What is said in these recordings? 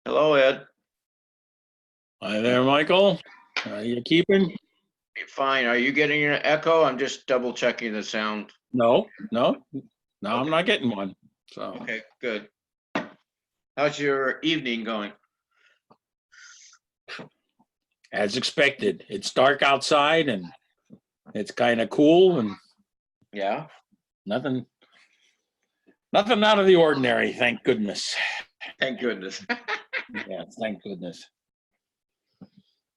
Hello, Ed. Hi there, Michael. How you keeping? Fine. Are you getting an echo? I'm just double checking the sound. No, I'm Okay. not getting one. So Okay, good. How's your evening going? as expected, it's dark outside and it's kind of cool and Yeah. nothing, nothing out of the ordinary. Thank goodness. Thank goodness. Yeah, thank goodness.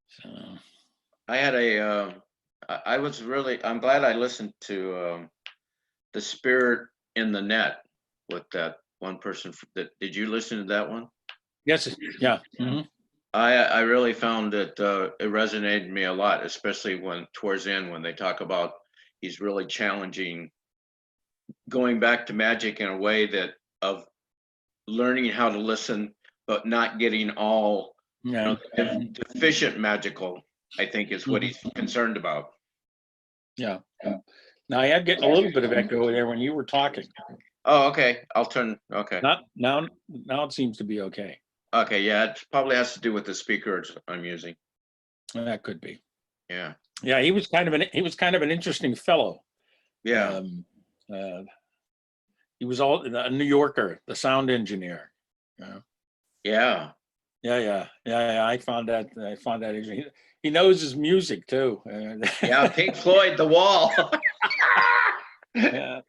So I had I'm glad I listened to The Spirit in the Net with that one person. Did you listen to that one? yes, yeah. Mhm. I really found that it resonated with me a lot, especially when towards the end when they talk about he's really challenging going back to magic in a way that of learning how to listen, but not getting all Yeah. deficient magical, I think is what Mhm. he's concerned about. Yeah. Now I am getting a little bit of echo there when you were talking. Oh, okay. I'll turn. Okay. Not now it seems to be okay. Okay. Yeah. It probably has to do with the speakers I'm using. That could be. Yeah. Yeah, he was kind of an interesting fellow. Yeah. Um, uh, He was all a New Yorker, the sound engineer. Yeah, Yeah. yeah. I found that interesting. He knows his music too. Yeah. Pink Floyd, The Wall. Yeah,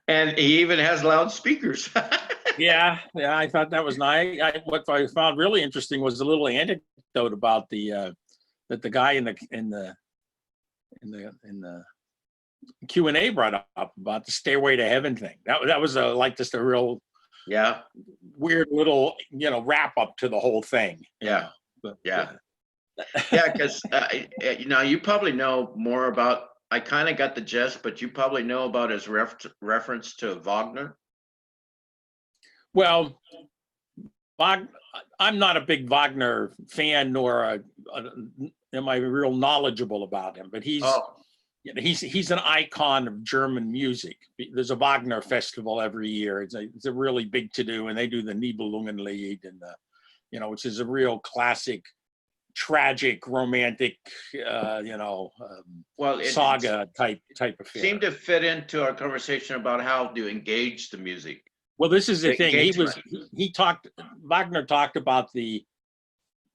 And he even has loudspeakers. yeah. I thought that was nice. What I found really interesting was a little anecdote about that the guy in the Q&A brought up about the Stairway to Heaven thing. That was like just a real Yeah. weird little wrap up to the whole thing. Yeah. But Yeah. Yeah. Because, you probably know more about, I kind of got the gist, but you probably know about his reference to Wagner. well, I'm not a big Wagner fan, nor am I real knowledgeable about him. But Oh, he's an icon of German music. There's a Wagner festival every year. It's a really big to do, and they do the Nibelungenlied and which is a real classic, tragic, romantic, well, it saga type affair. seemed to fit into our conversation about how to engage the music, Well, this is the the thing. engagement. Wagner talked about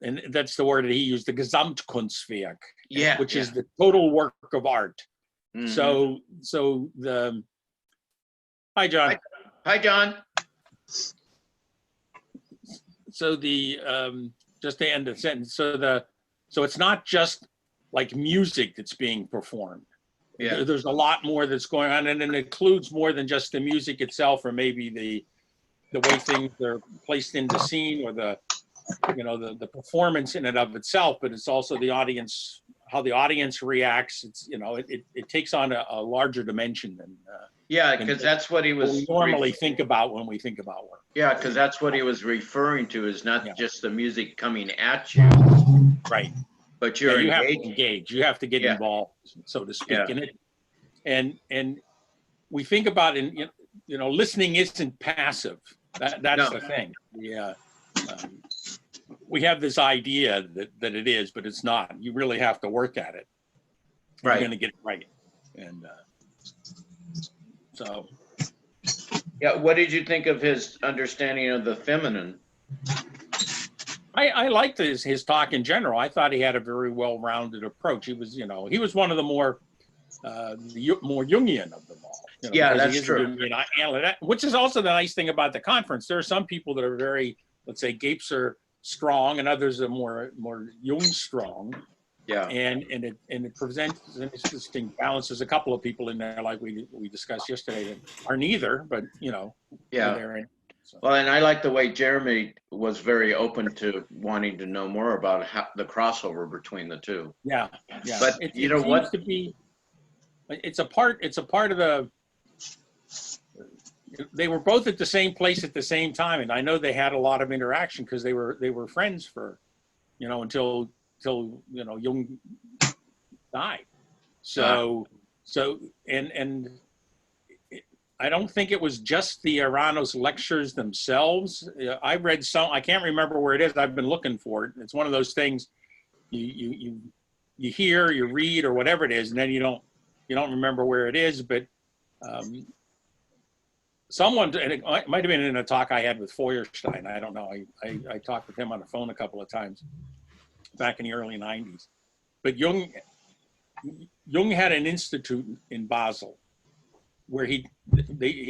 and that's the word that he used, the Gesamtkunstwerk, Yeah, which yeah. is the total work of art. Hmm. So the hi Hi, John. hi, John. So the just to end the sentence. So it's not just like music that's being performed. Yeah, There's a lot more that's going on, and it includes more than just the music itself, or maybe the way things are placed in the scene, or the performance in and of itself, but it's also the audience, how the audience reacts. It's it takes on a larger dimension yeah, than because that's what he what we was. normally think about when we think about work. Yeah, because that's what he was referring to is Yeah, not just the music coming at you, right. but Yeah, you're you have to engaged. engage. You have to get Yeah, involved, so to speak, yeah. in it. And we think about listening isn't passive. That's No, the thing. Yeah. We have this idea that it is, but it's not. You really have to work at it. You're right. going to get it right. And so Yeah. What did you think of his understanding of the feminine? I liked his talk in general. I thought he had a very well-rounded approach. He was one of the more more Jungian of them all, Yeah, because he that's is a true. Jungian analyst, which is also the nice thing about the conference. There are some people that are very, let's say, Gebser strong, and others are more Jung strong, Yeah, and it presents an interesting balance. There's a couple of people in there, like we discussed yesterday, that are neither, but they're yeah. there. So. Well, and I like the way Jeremy was very open to wanting to know more about how, the crossover between the two. Yeah. But you It know seems what? to be. It's a part of the. They were both at the same place at the same time, and I know they had a lot of interaction because they were friends for, until Jung died. Uh, So and I don't think it was just the Aranos lectures themselves. I read some, I can't remember where it is. I've been looking for it. It's one of those things you hear, you read, or whatever it is, and then you don't remember where it is. But someone, and it might have been in a talk I had with Feuerstein. I don't know. I talked with him on the phone a couple of times back in the early 90s. But Jung had an institute in Basel where he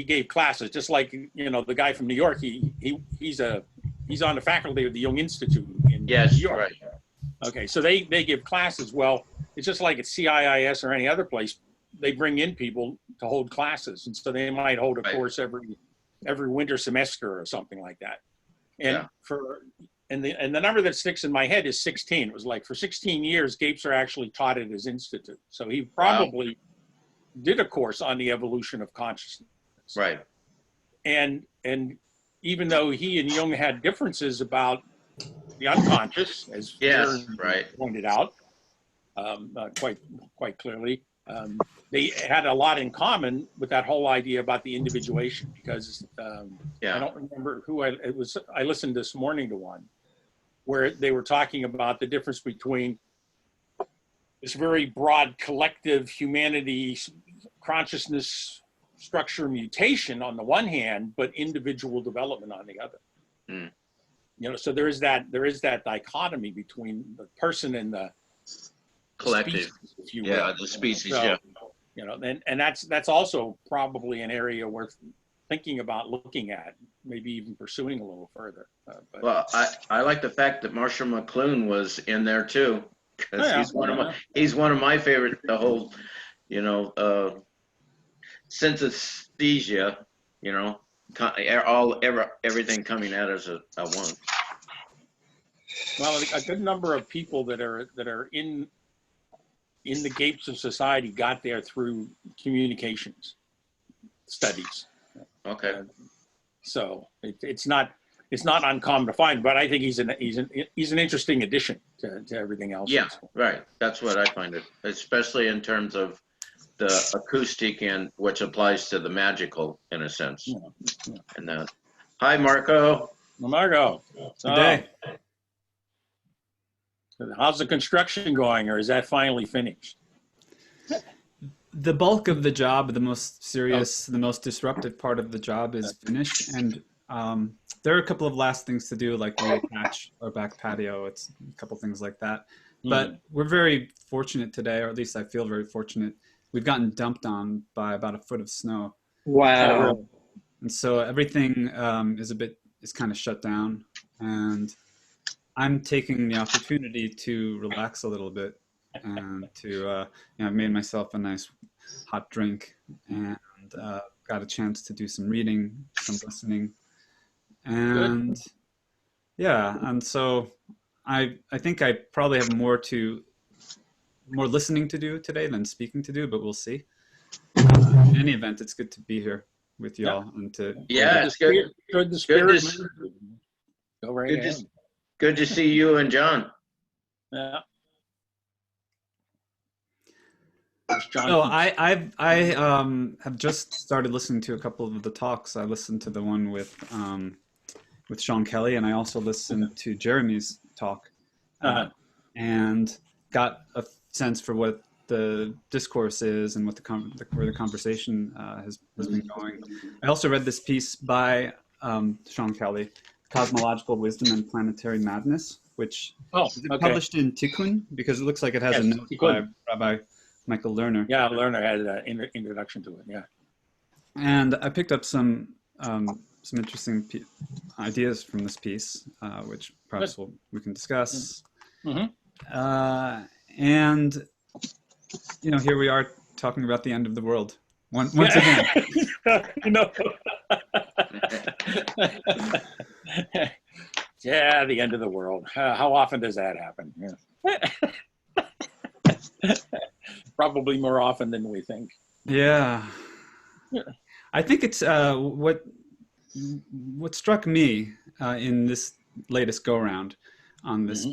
gave classes, just like, the guy from New York. He's on the faculty of the Jung Institute in New York. Right. Okay, so they give classes. Well, it's just like at CIIS or any other place. They bring in people to hold classes, and so they might hold a course every winter semester or something like that. And the number that sticks in my head is 16. It was like for 16 years, Gebser actually taught at his institute. So he probably did a course on the evolution of consciousness. Right. And even though he and Jung had differences about the unconscious, as pointed out quite clearly, they had a lot in common with that whole idea about the individuation, because I don't remember who I listened this morning to one where they were talking about the difference between this very broad collective humanity consciousness structure mutation on the one hand, but individual development on the other. So there is that dichotomy between the person and the collective, species, if you will. The species. And that's also probably an area worth thinking about looking at, maybe even pursuing a little further. Well, I like the fact that Marshall McLuhan was in there too, because he's one of my favorite. The whole, synesthesia, everything coming at us at once. Well, a good number of people that are in the Gebser Society got there through communications studies. Okay. So it's not uncommon to find, but I think he's an interesting addition to everything else. Yeah, right. That's what I find it, especially in terms of the acoustic, and which applies to the magical in a sense. Yeah. And hi, Marco. Well, Marco. Good day. How's the construction going, or is that finally finished? The bulk of the job, the most serious, the most disruptive part of the job is finished. And there are a couple of last things to do, like reattach our back patio. It's a couple things like that. But we're very fortunate today, or at least I feel very fortunate. We've gotten dumped on by about a foot of snow. Wow. And so everything is kind of shut down. And I'm taking the opportunity to relax a little bit, and to, I've made myself a nice hot drink, and got a chance to do some reading, some listening, and and so I think I probably have more listening to do today than speaking to do, but we'll see. In any event, it's good to be here with y'all and to it's good. Good the spirit. Go right ahead. Good to see you and John. Yeah. So I have just started listening to a couple of the talks. I listened to the one with Sean Kelly, and I also listened to Jeremy's talk, and got a sense for what the discourse is and what where the conversation has been going. I also read this piece by Sean Kelly, Cosmological Wisdom and Planetary Madness, which is published in Tikkun, because it looks like it has a note by Rabbi Michael Lerner. Yeah, Lerner had an introduction to it. Yeah, and I picked up some interesting ideas from this piece, which perhaps we can discuss. And here we are talking about the end of the world once again. Yeah, the end of the world. How often does that happen? Yeah. Probably more often than we think. Yeah. I think it's what struck me in this latest go around on this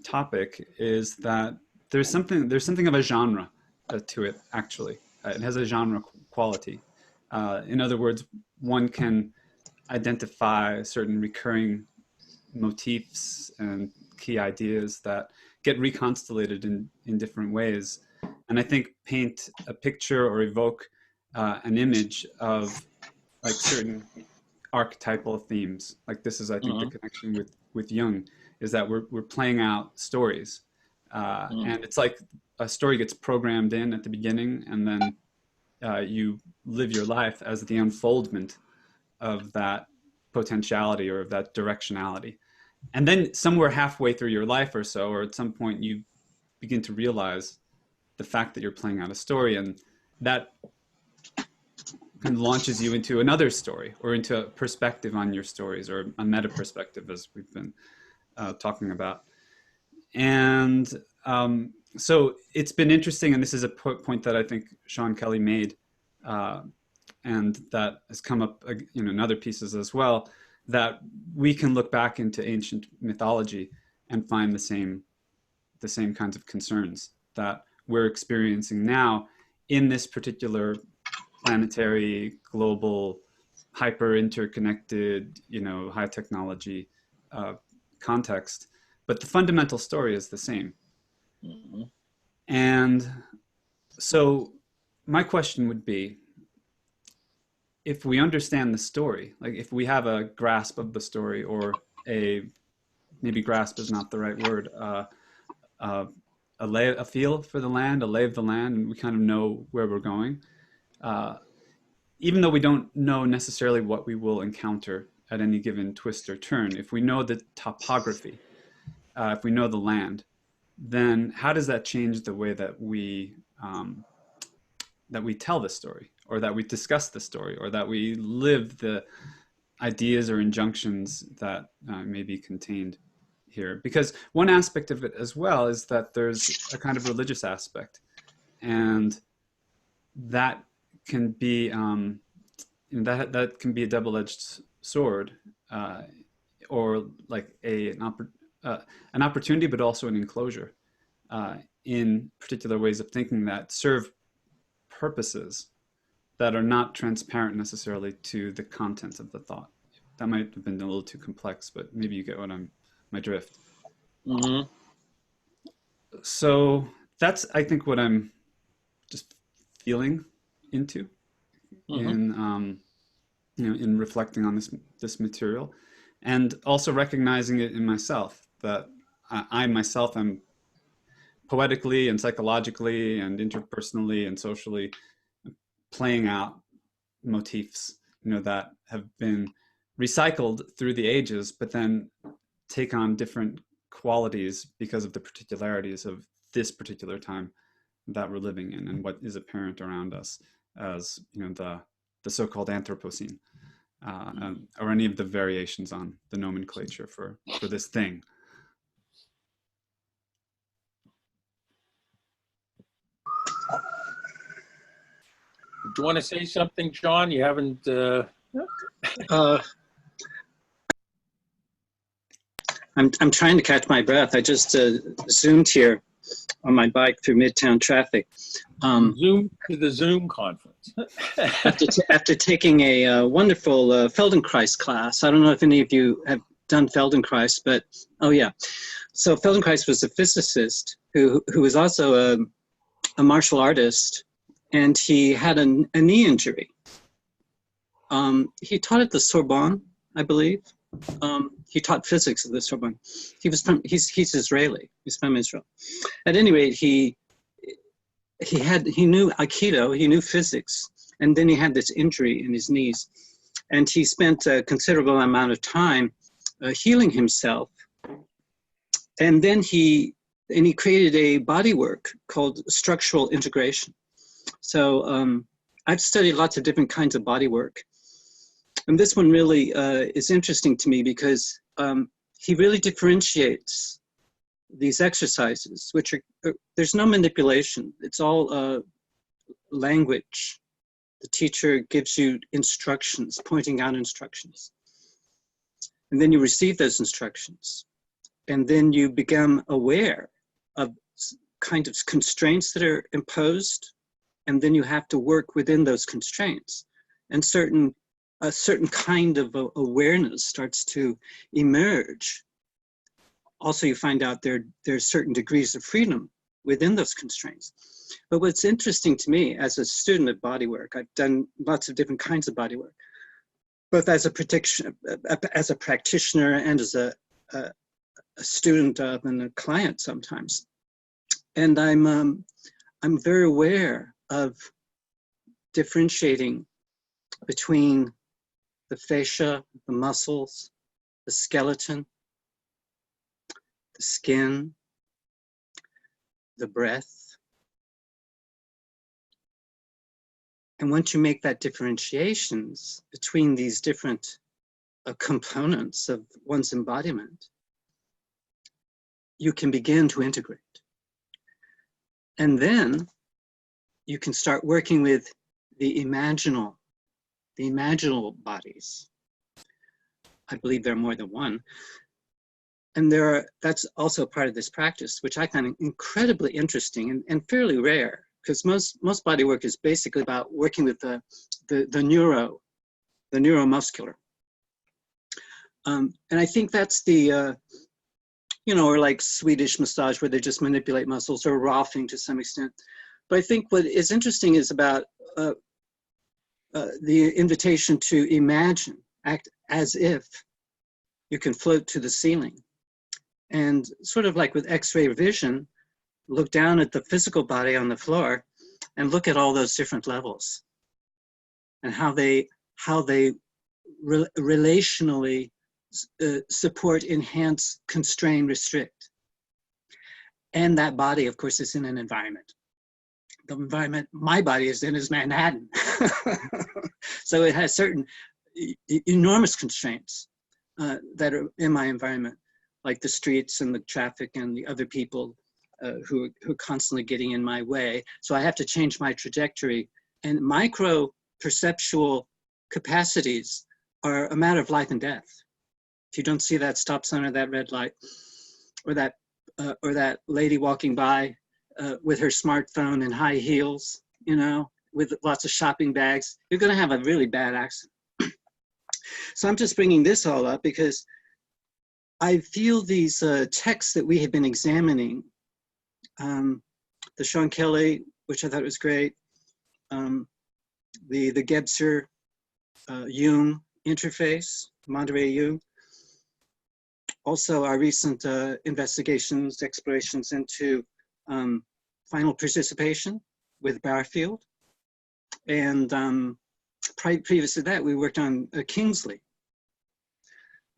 topic is that there's something of a genre to it. Actually, it has a genre quality. In other words, one can identify certain recurring motifs and key ideas that get reconstellated in different ways. And I think paint a picture or evoke an image of like certain archetypal themes. Like this is, I think, the connection with Jung, is that we're playing out stories. And it's like a story gets programmed in at the beginning, and then you live your life as the unfoldment of that potentiality or of that directionality. And then somewhere halfway through your life or so, or at some point, you begin to realize the fact that you're playing out a story, and that kind of launches you into another story or into a perspective on your stories, or a meta perspective, as we've been talking about. And so it's been interesting, and this is a point that I think Sean Kelly made, and that has come up in other pieces as well, that we can look back into ancient mythology and find the same kinds of concerns that we're experiencing now in this particular planetary, global, hyper interconnected, high technology context. But the fundamental story is the same. Mm-hmm. And so my question would be, if we understand the story, like if we have a grasp of the story, or maybe grasp is not the right word, a feel for the land, a lay of the land, and we kind of know where we're going, even though we don't know necessarily what we will encounter at any given twist or turn, if we know the topography, if we know the land, then how does that change the way that we tell the story, or that we discuss the story, or that we live the ideas or injunctions that may be contained here? Because one aspect of it as well is that there's a kind of religious aspect, and that can be that can be a double-edged sword, or like an opportunity, but also an enclosure in particular ways of thinking that serve purposes that are not transparent necessarily to the contents of the thought. That might have been a little too complex, but maybe you get my drift. Mm-hmm. So that's, I think, what I'm just feeling into in reflecting on this material, and also recognizing it in myself, that I myself am poetically and psychologically and interpersonally and socially playing out motifs, that have been recycled through the ages, but then take on different qualities because of the particularities of this particular time that we're living in, and what is apparent around us as, the so-called Anthropocene, or any of the variations on the nomenclature for this thing. Do you want to say something, John? You haven't. I'm trying to catch my breath. I just zoomed here on my bike through Midtown traffic. Zoom to the Zoom conference. after taking a wonderful Feldenkrais class. I don't know if any of you have done Feldenkrais, but oh yeah. So Feldenkrais was a physicist who was also a martial artist. And he had a knee injury. He taught at the Sorbonne, I believe. He taught physics at the Sorbonne. He's Israeli. He's from Israel. At any rate, he knew Aikido, he knew physics, and then he had this injury in his knees. And he spent a considerable amount of time healing himself. And then he created a body work called structural integration. So I've studied lots of different kinds of body work. And this one really is interesting to me because he really differentiates these exercises, which are, there's no manipulation. It's all language. The teacher gives you instructions, pointing out instructions. And then you receive those instructions. And then you become aware of kind of constraints that are imposed. And then you have to work within those constraints. and a certain kind of awareness starts to emerge. Also, you find out there's certain degrees of freedom within those constraints. But what's interesting to me as a student of bodywork, I've done lots of different kinds of bodywork, both as a practitioner and as a student of and a client sometimes. And I'm very aware of differentiating between the fascia, the muscles, the skeleton, the skin, the breath. And once you make that differentiations between these different components of one's embodiment, you can begin to integrate. And then you can start working with the imaginal bodies. I believe there are more than one. And that's also part of this practice, which I find incredibly interesting and fairly rare, because most body work is basically about working with the neuromuscular. And I think that's the, or like Swedish massage where they just manipulate muscles, or Rolfing to some extent. But I think what is interesting is about the invitation to imagine, act as if you can float to the ceiling. And sort of like with X-ray vision, look down at the physical body on the floor and look at all those different levels and how they relationally support, enhance, constrain, restrict. And that body, of course, is in an environment. The environment my body is in is Manhattan. So it has certain enormous constraints that are in my environment, like the streets and the traffic and the other people who are constantly getting in my way. So I have to change my trajectory. And micro perceptual capacities are a matter of life and death. If you don't see that stop sign or that red light, or that lady walking by with her smartphone and high heels, with lots of shopping bags, you're going to have a really bad accident. So I'm just bringing this all up because I feel these texts that we have been examining, the Sean Kelly, which I thought was great, the Gebser Jung interface, Monterey Jung, also our recent investigations, explorations into final participation with Barfield. And previous to that, we worked on Kingsley.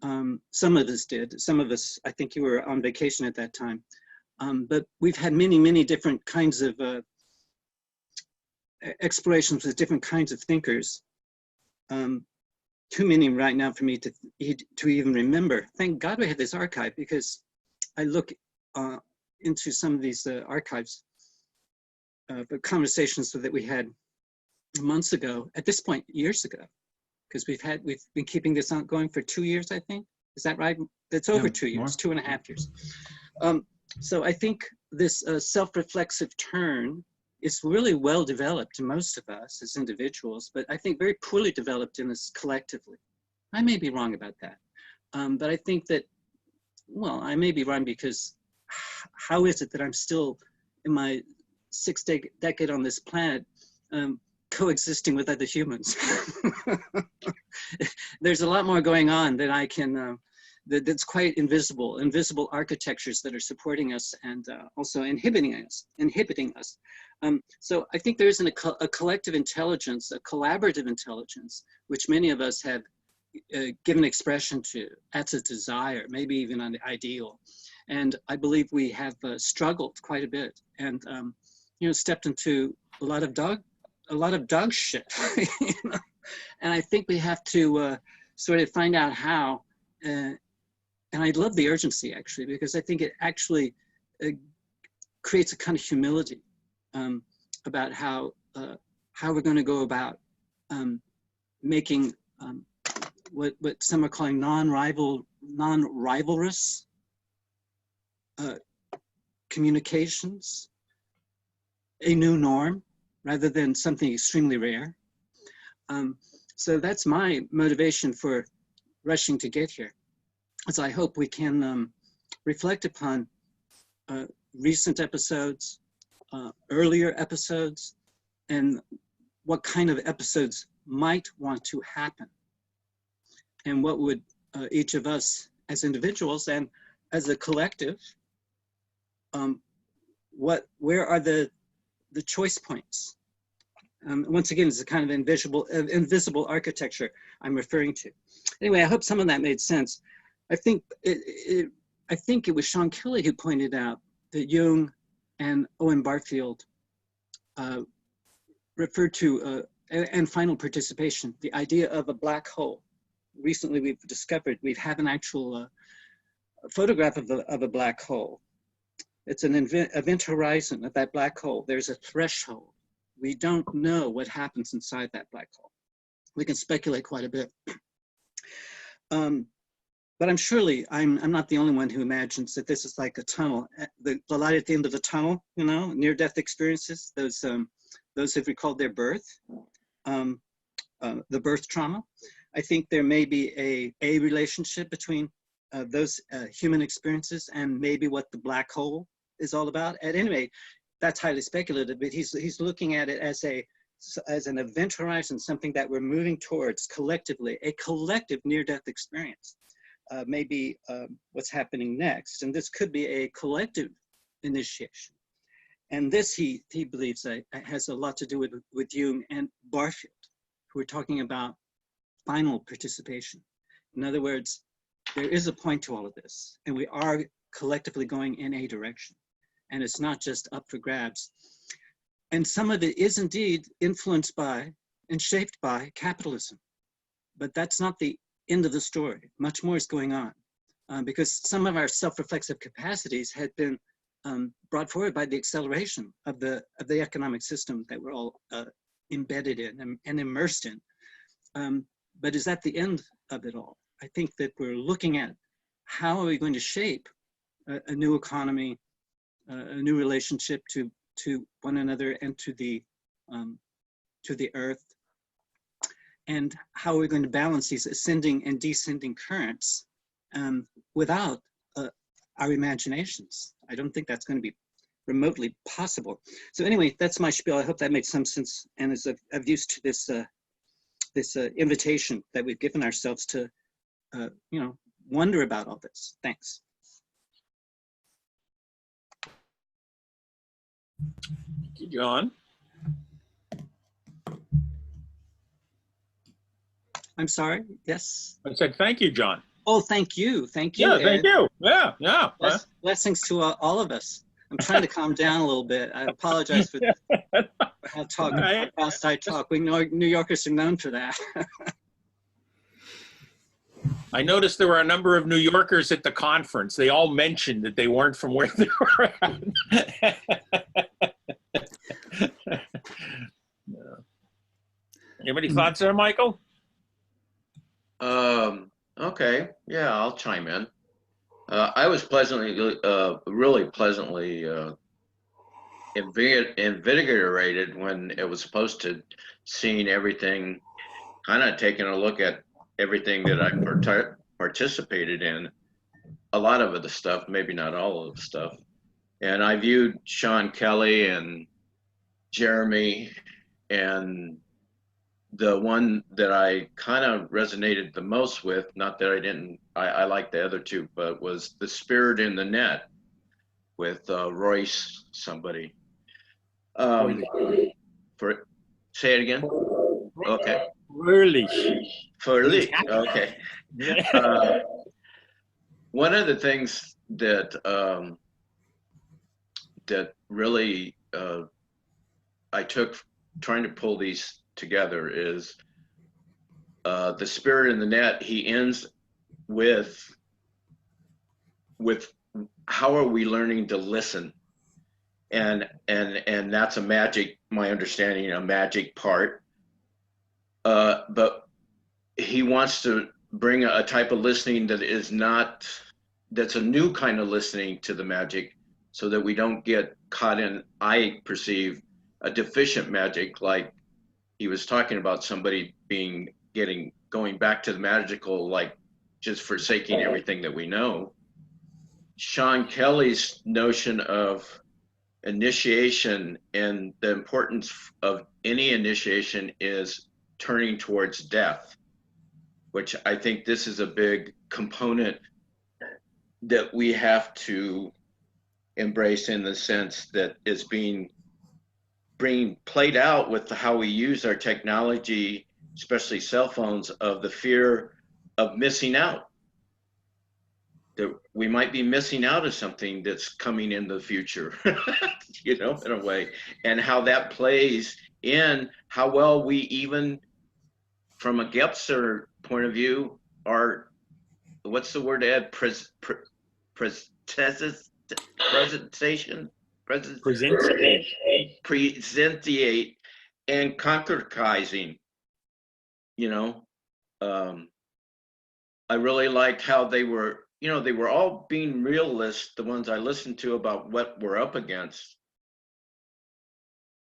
Some of us did. Some of us, I think you were on vacation at that time. But we've had many, many different kinds of explorations with different kinds of thinkers. Too many right now for me to even remember. Thank God we have this archive, because I look into some of these archives, the conversations that we had months ago, at this point, years ago, because we've been keeping this on going for 2 years, I think. Is that right? It's over 2 years, more. 2.5 years. So I think this self-reflexive turn is really well developed in most of us as individuals, but I think very poorly developed in us collectively. I may be wrong about that. But I think that, well, I may be wrong, because how is it that I'm still in my 6th decade on this planet coexisting with other humans? There's a lot more going on than I can, that's quite invisible architectures that are supporting us and also inhibiting us. So I think there is a collective intelligence, a collaborative intelligence, which many of us have given expression to as a desire, maybe even an ideal. And I believe we have struggled quite a bit and stepped into a lot of dog shit. And I think we have to sort of find out how. And I love the urgency, actually, because I think it actually creates a kind of humility about how we're going to go about making what some are calling non-rivalrous communications a new norm, rather than something extremely rare. So that's my motivation for rushing to get here. As I hope we can reflect upon recent episodes, earlier episodes, and what kind of episodes might want to happen, and what would each of us as individuals and as a collective, where are the choice points? Once again, it's a kind of invisible architecture I'm referring to. Anyway, I hope some of that made sense. I think it was Sean Kelly who pointed out that Jung and Owen Barfield referred to, and final participation, the idea of a black hole. Recently, we've discovered we have an actual photograph of a black hole. It's an event horizon of that black hole. There's a threshold. We don't know what happens inside that black hole. We can speculate quite a bit. But I'm not the only one who imagines that this is like a tunnel, the light at the end of the tunnel, you know, near-death experiences, those who've recalled their birth, the birth trauma. I think there may be a relationship between those human experiences and maybe what the black hole is all about. At any rate, that's highly speculative, but he's looking at it as an event horizon, something that we're moving towards collectively, a collective near-death experience. Maybe what's happening next. And this could be a collective initiation. And this, he believes, has a lot to do with Jung and Barfield, who are talking about final participation. In other words, there is a point to all of this, and we are collectively going in a direction. And it's not just up for grabs. And some of it is indeed influenced by and shaped by capitalism. But that's not the end of the story. Much more is going on because some of our self-reflexive capacities had been brought forward by the acceleration of the economic system that we're all embedded in and immersed in. But is that the end of it all? I think that we're looking at how are we going to shape a new economy, a new relationship to one another and to the earth, and how are we going to balance these ascending and descending currents without our imaginations? I don't think that's going to be remotely possible. So anyway, that's my spiel. I hope that makes some sense and is of use to this invitation that we've given ourselves to, wonder about all this. Thanks. Thank you, John. I'm sorry, yes? I said, thank you, John. Oh, thank you, thank you. Yeah, thank you. Yeah. Blessings to all of us. I'm trying to calm down a little bit. I apologize for how fast I talk. We know New Yorkers are known for that. I noticed there were a number of New Yorkers at the conference. They all mentioned that they weren't from where they were at. You have any thoughts there, Michael? Okay, yeah, I'll chime in. I was really pleasantly invigorated when it was supposed to seeing everything, kind of taking a look at everything that I participated in. A lot of the stuff, maybe not all of the stuff. And I viewed Sean Kelly and Jeremy, and the one that I kind of resonated the most with, not that I like the other two, but was The Spirit in the Net with Royce somebody. Say it again. Okay. Fröhlich. Okay. One of the things that that really I took trying to pull these together is The Spirit in the Net. He ends with how are we learning to listen, and that's my understanding, a magic part. But he wants to bring a type of listening that's a new kind of listening to the magic, so that we don't get caught in, I perceive, a deficient magic, like he was talking about somebody being going back to the magical, like just forsaking everything that we know. Sean Kelly's notion of initiation and the importance of any initiation is turning towards death, which I think this is a big component that we have to embrace, in the sense that is being played out with how we use our technology, especially cell phones, of the fear of missing out. That we might be missing out of something that's coming in the future, you know, in a way, and how that plays in how well we, even from a Gebser point of view, are, what's the word, Ed? Presentation, presentiate and concretizing, you know. I really liked how they were, you know, they were all being realist, the ones I listened to, about what we're up against.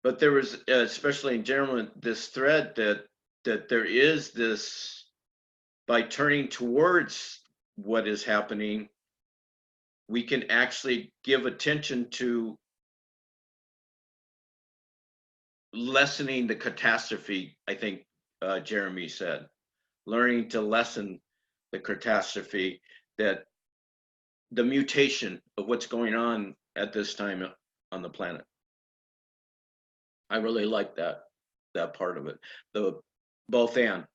But there was, especially in general, this thread that there is this, by turning towards what is happening, we can actually give attention to lessening the catastrophe. I think Jeremy said, learning to lessen the catastrophe, that the mutation of what's going on at this time on the planet. I really like that part of it, the both and.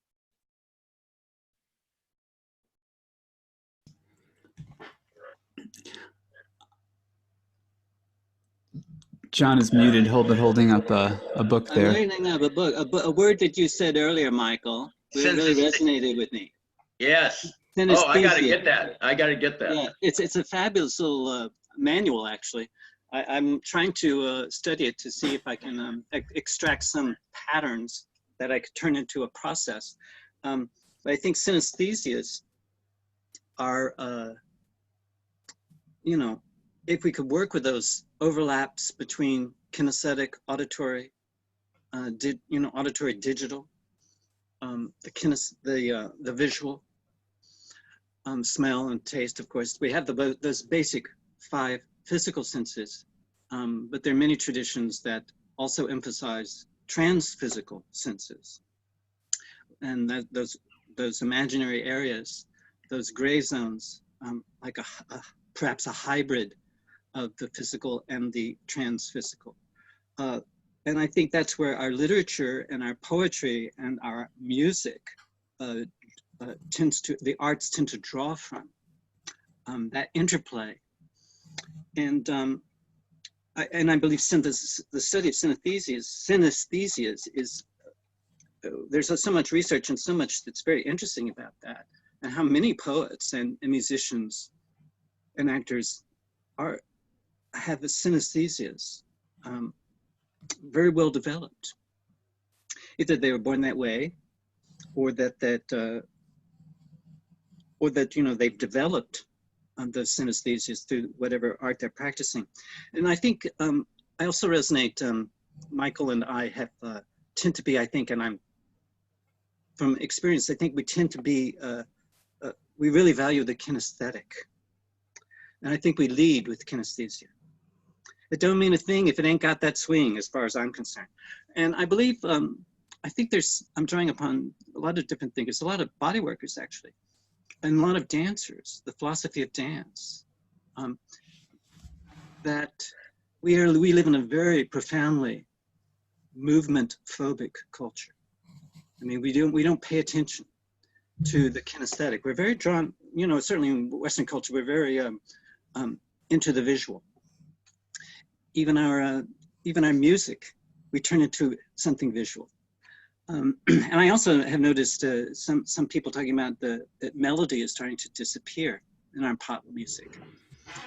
John is muted, holding up a book there. I'm holding up a book, a word that you said earlier, Michael, really resonated with me. Yes. Oh, I gotta get that. Yeah, it's a fabulous little manual, actually. I'm trying to study it to see if I can extract some patterns that I could turn into a process. But I think synesthesias are, you know, if we could work with those overlaps between kinesthetic, auditory, auditory, digital, the visual, smell and taste, of course. We have those basic 5 physical senses, but there are many traditions that also emphasize trans-physical senses. And those imaginary areas, those gray zones, like perhaps a hybrid of the physical and the trans-physical. And I think that's where our literature and our poetry and our music the arts tend to draw from, that interplay. And I believe the study of synesthesias is, there's so much research and so much that's very interesting about that, and how many poets and musicians and actors have synesthesias very well developed. Either they were born that way, or that they've developed those synesthesias through whatever art they're practicing. And I think I also resonate. Michael and I tend to be, I think, and I'm from experience, I think we tend to be. We really value the kinesthetic, and I think we lead with kinesthesia. It don't mean a thing if it ain't got that swing, as far as I'm concerned. And I believe, I think I'm drawing upon a lot of different thinkers, a lot of body workers actually, and a lot of dancers, the philosophy of dance, that we live in a very profoundly movement-phobic culture. I mean, we don't pay attention to the kinesthetic. We're very drawn, certainly in Western culture, we're very into the visual. Even our music, we turn into something visual. And I also have noticed some people talking about that melody is starting to disappear in our pop music,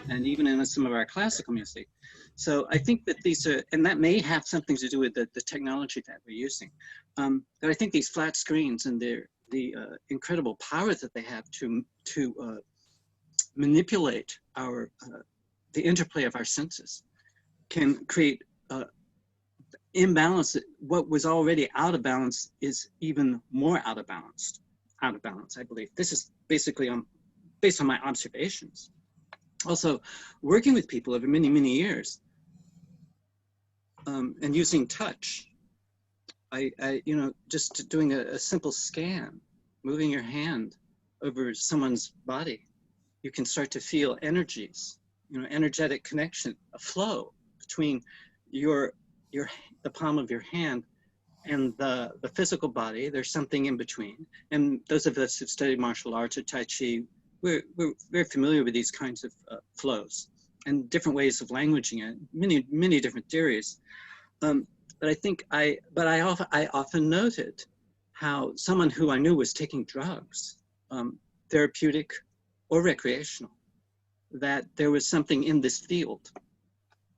and even in some of our classical music. So I think that these are, and that may have something to do with the technology that we're using. But I think these flat screens and the incredible power that they have to manipulate the interplay of our senses can create imbalance, what was already out of balance is even more out of balance, I believe. This is basically based on my observations. Also, working with people over many, many years, and using touch, just doing a simple scan, moving your hand over someone's body, you can start to feel energies, energetic connection, a flow between the palm of your hand and the physical body. There's something in between. And those of us who've studied martial arts or Tai Chi, we're very familiar with these kinds of flows and different ways of languaging it, many different theories. But I often noted how someone who I knew was taking drugs, therapeutic or recreational, that there was something in this field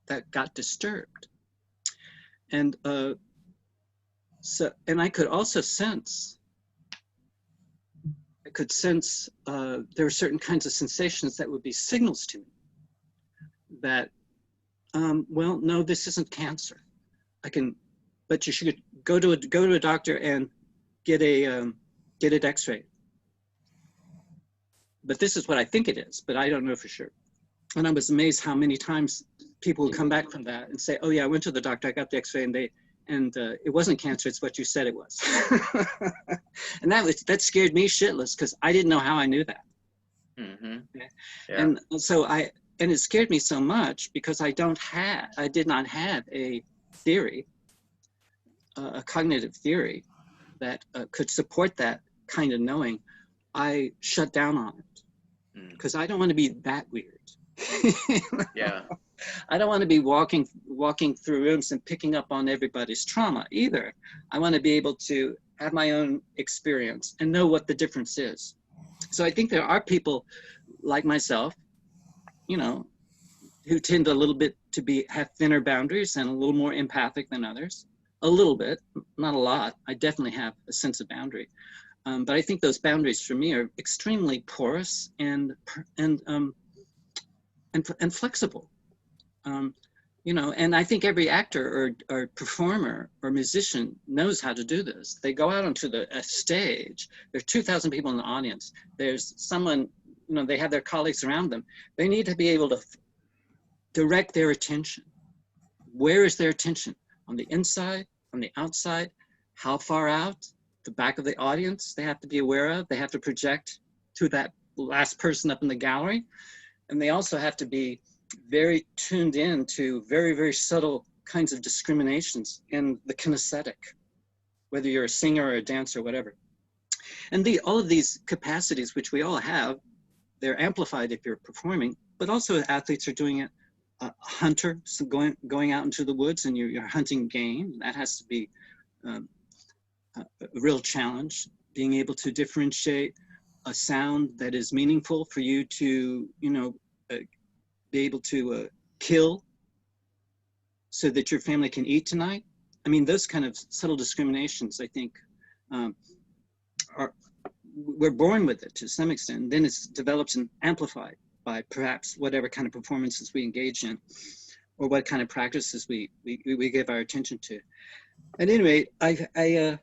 that got disturbed. And I could also sense, there were certain kinds of sensations that would be signals to me that, well, no, this isn't cancer. But you should go to a doctor and get it X-rayed. But this is what I think it is, but I don't know for sure. And I was amazed how many times people would come back from that and say, oh yeah, I went to the doctor, I got the X-ray, and it wasn't cancer, it's what you said it was. And that scared me shitless, because I didn't know how I knew that. Mm-hmm. Okay? Yeah. And so it scared me so much because I did not have a theory, a cognitive theory that could support that kind of knowing. I shut down on it because I don't want to be that weird. Yeah. I don't want to be walking through rooms and picking up on everybody's trauma either. I want to be able to have my own experience and know what the difference is. So I think there are people like myself, who tend a little bit to have thinner boundaries and a little more empathic than others. A little bit, not a lot. I definitely have a sense of boundary. But I think those boundaries for me are extremely porous and flexible. And I think every actor or performer or musician knows how to do this. They go out onto a stage. There are 2,000 people in the audience. There's someone, they have their colleagues around them. They need to be able to direct their attention. Where is their attention? On the inside, on the outside, how far out? The back of the audience they have to be aware of. They have to project to that last person up in the gallery. And they also have to be very tuned in to very, very subtle kinds of discriminations in the kinesthetic, whether you're a singer or a dancer or whatever. And all of these capacities, which we all have, they're amplified if you're performing, but also athletes are doing it. A hunter, so going out into the woods and you're hunting game, that has to be a real challenge. Being able to differentiate a sound that is meaningful for you to, be able to kill so that your family can eat tonight. I mean, those kind of subtle discriminations, I think, we're born with it to some extent. Then it's developed and amplified by perhaps whatever kind of performances we engage in, or what kind of practices we give our attention to. At any rate, I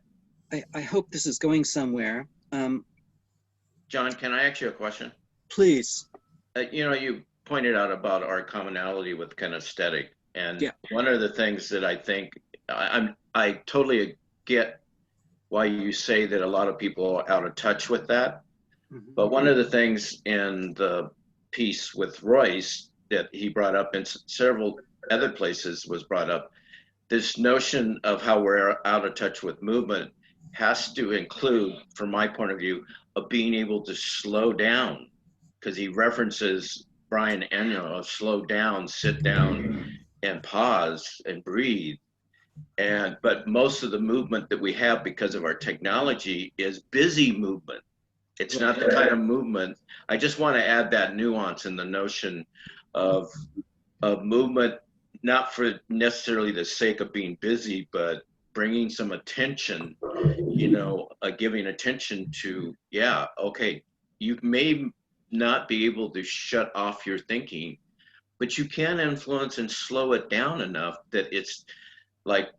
hope this is going somewhere. John, can I ask you a question? Please. You pointed out about our commonality with kinesthetic, and yeah. One of the things that I think I totally get why you say that a lot of people are out of touch with that. Mm-hmm. But one of the things in the piece with Royce that he brought up, and several other places was brought up, this notion of how we're out of touch with movement has to include, from my point of view, of being able to slow down, because he references Brian Eno of slow down, sit down, and pause and breathe. But most of the movement that we have because of our technology is busy movement. It's not the kind of movement. I just want to add that nuance in the notion of movement, not for necessarily the sake of being busy, but bringing some attention, giving attention to, okay, you may not be able to shut off your thinking, but you can influence and slow it down enough that it's like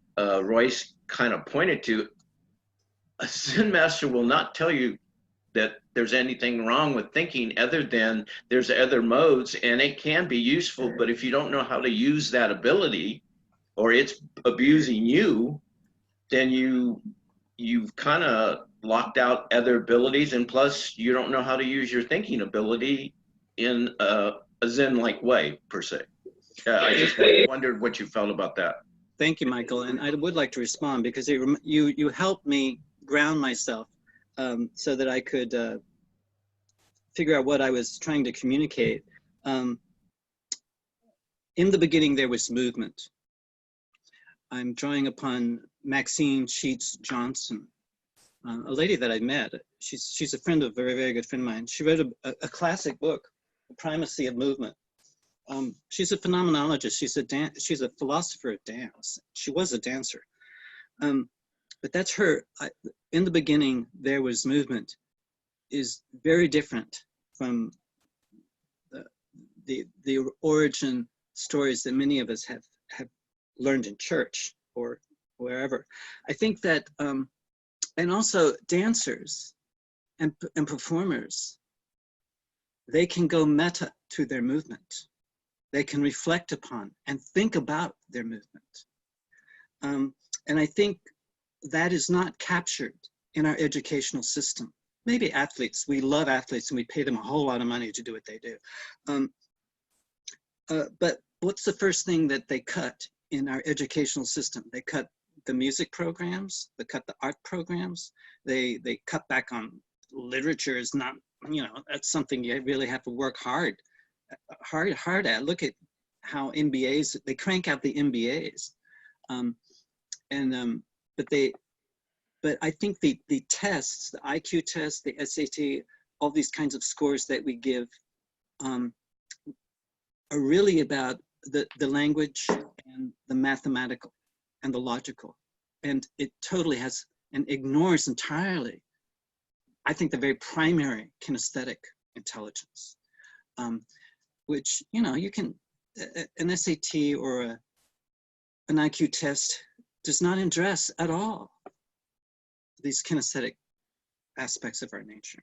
Royce kind of pointed to, a Zen master will not tell you that there's anything wrong with thinking other than there's other modes, and it can be useful, but if you don't know how to use that ability, or it's abusing you, then you've kind of locked out other abilities, and plus you don't know how to use your thinking ability in a Zen-like way, per se. I just wondered what you felt about that. Thank you, Michael. And I would like to respond because you helped me ground myself so that I could figure out what I was trying to communicate. In the beginning, there was movement. I'm drawing upon Maxine Sheets Johnson, a lady that I met. She's a friend of a very, very good friend of mine. She wrote a classic book, The Primacy of Movement. She's a phenomenologist. She's a philosopher of dance. She was a dancer. But that's her. In the beginning, there was movement is very different from the origin stories that many of us have learned in church or wherever. I think that, and also dancers and performers, they can go meta to their movement. They can reflect upon and think about their movement. And I think that is not captured in our educational system. Maybe athletes, we love athletes and we pay them a whole lot of money to do what they do. But what's the first thing that they cut in our educational system? They cut the music programs, they cut the art programs, they cut back on literature. Is not, that's something you really have to work hard at. Look at how MBAs, they crank out the MBAs. But I think the tests, the IQ test, the SAT, all these kinds of scores that we give are really about the language and the mathematical and the logical. And it totally has and ignores entirely, I think, the very primary kinesthetic intelligence, which, you can, an SAT or an IQ test does not address at all these kinesthetic aspects of our nature.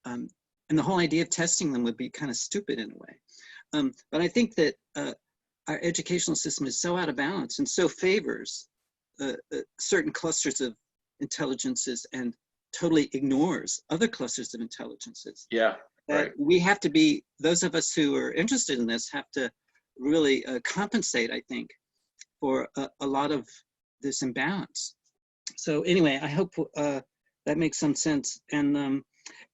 And the whole idea of testing them would be kind of stupid in a way. But I think that our educational system is so out of balance and so favors certain clusters of intelligences and totally ignores other clusters of intelligences. Yeah, right. We have to be, those of us who are interested in this have to really compensate, I think, for a lot of this imbalance. So anyway, I hope that makes some sense. And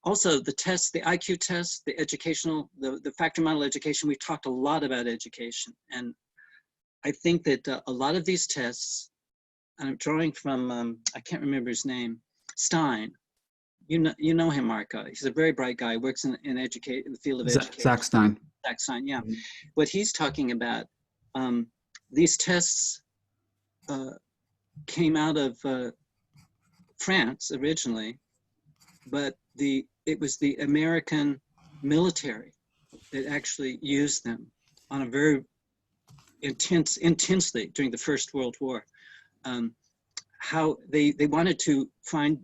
also the tests, the IQ test, the educational, the factor model education, we've talked a lot about education. And I think that a lot of these tests, I'm drawing from, I can't remember his name, Stein. You know him, Mark. He's a very bright guy, works in the field of education. Zach Stein. Zach Stein, yeah. What he's talking about, these tests came out of France originally, but it was the American military that actually used them on a very intensely during the First World War. How they wanted to find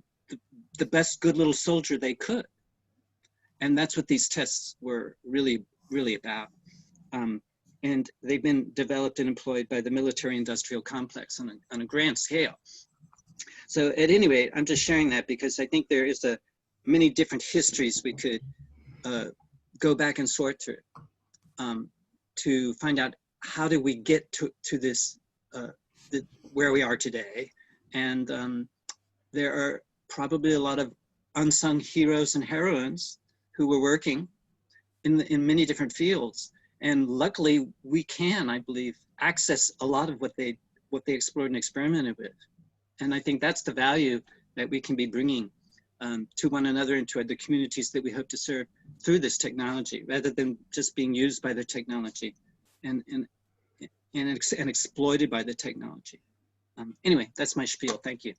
the best good little soldier they could. And that's what these tests were really, really about. And they've been developed and employed by the military-industrial complex on a grand scale. So at any rate, I'm just sharing that because I think there is many different histories we could go back and sort through to find out how did we get to this, where we are today. And there are probably a lot of unsung heroes and heroines who were working in many different fields. And luckily, we can, I believe, access a lot of what they explored and experimented with. And I think that's the value that we can be bringing to one another and to the communities that we hope to serve through this technology, rather than just being used by the technology and exploited by the technology. Anyway, that's my spiel. Thank you.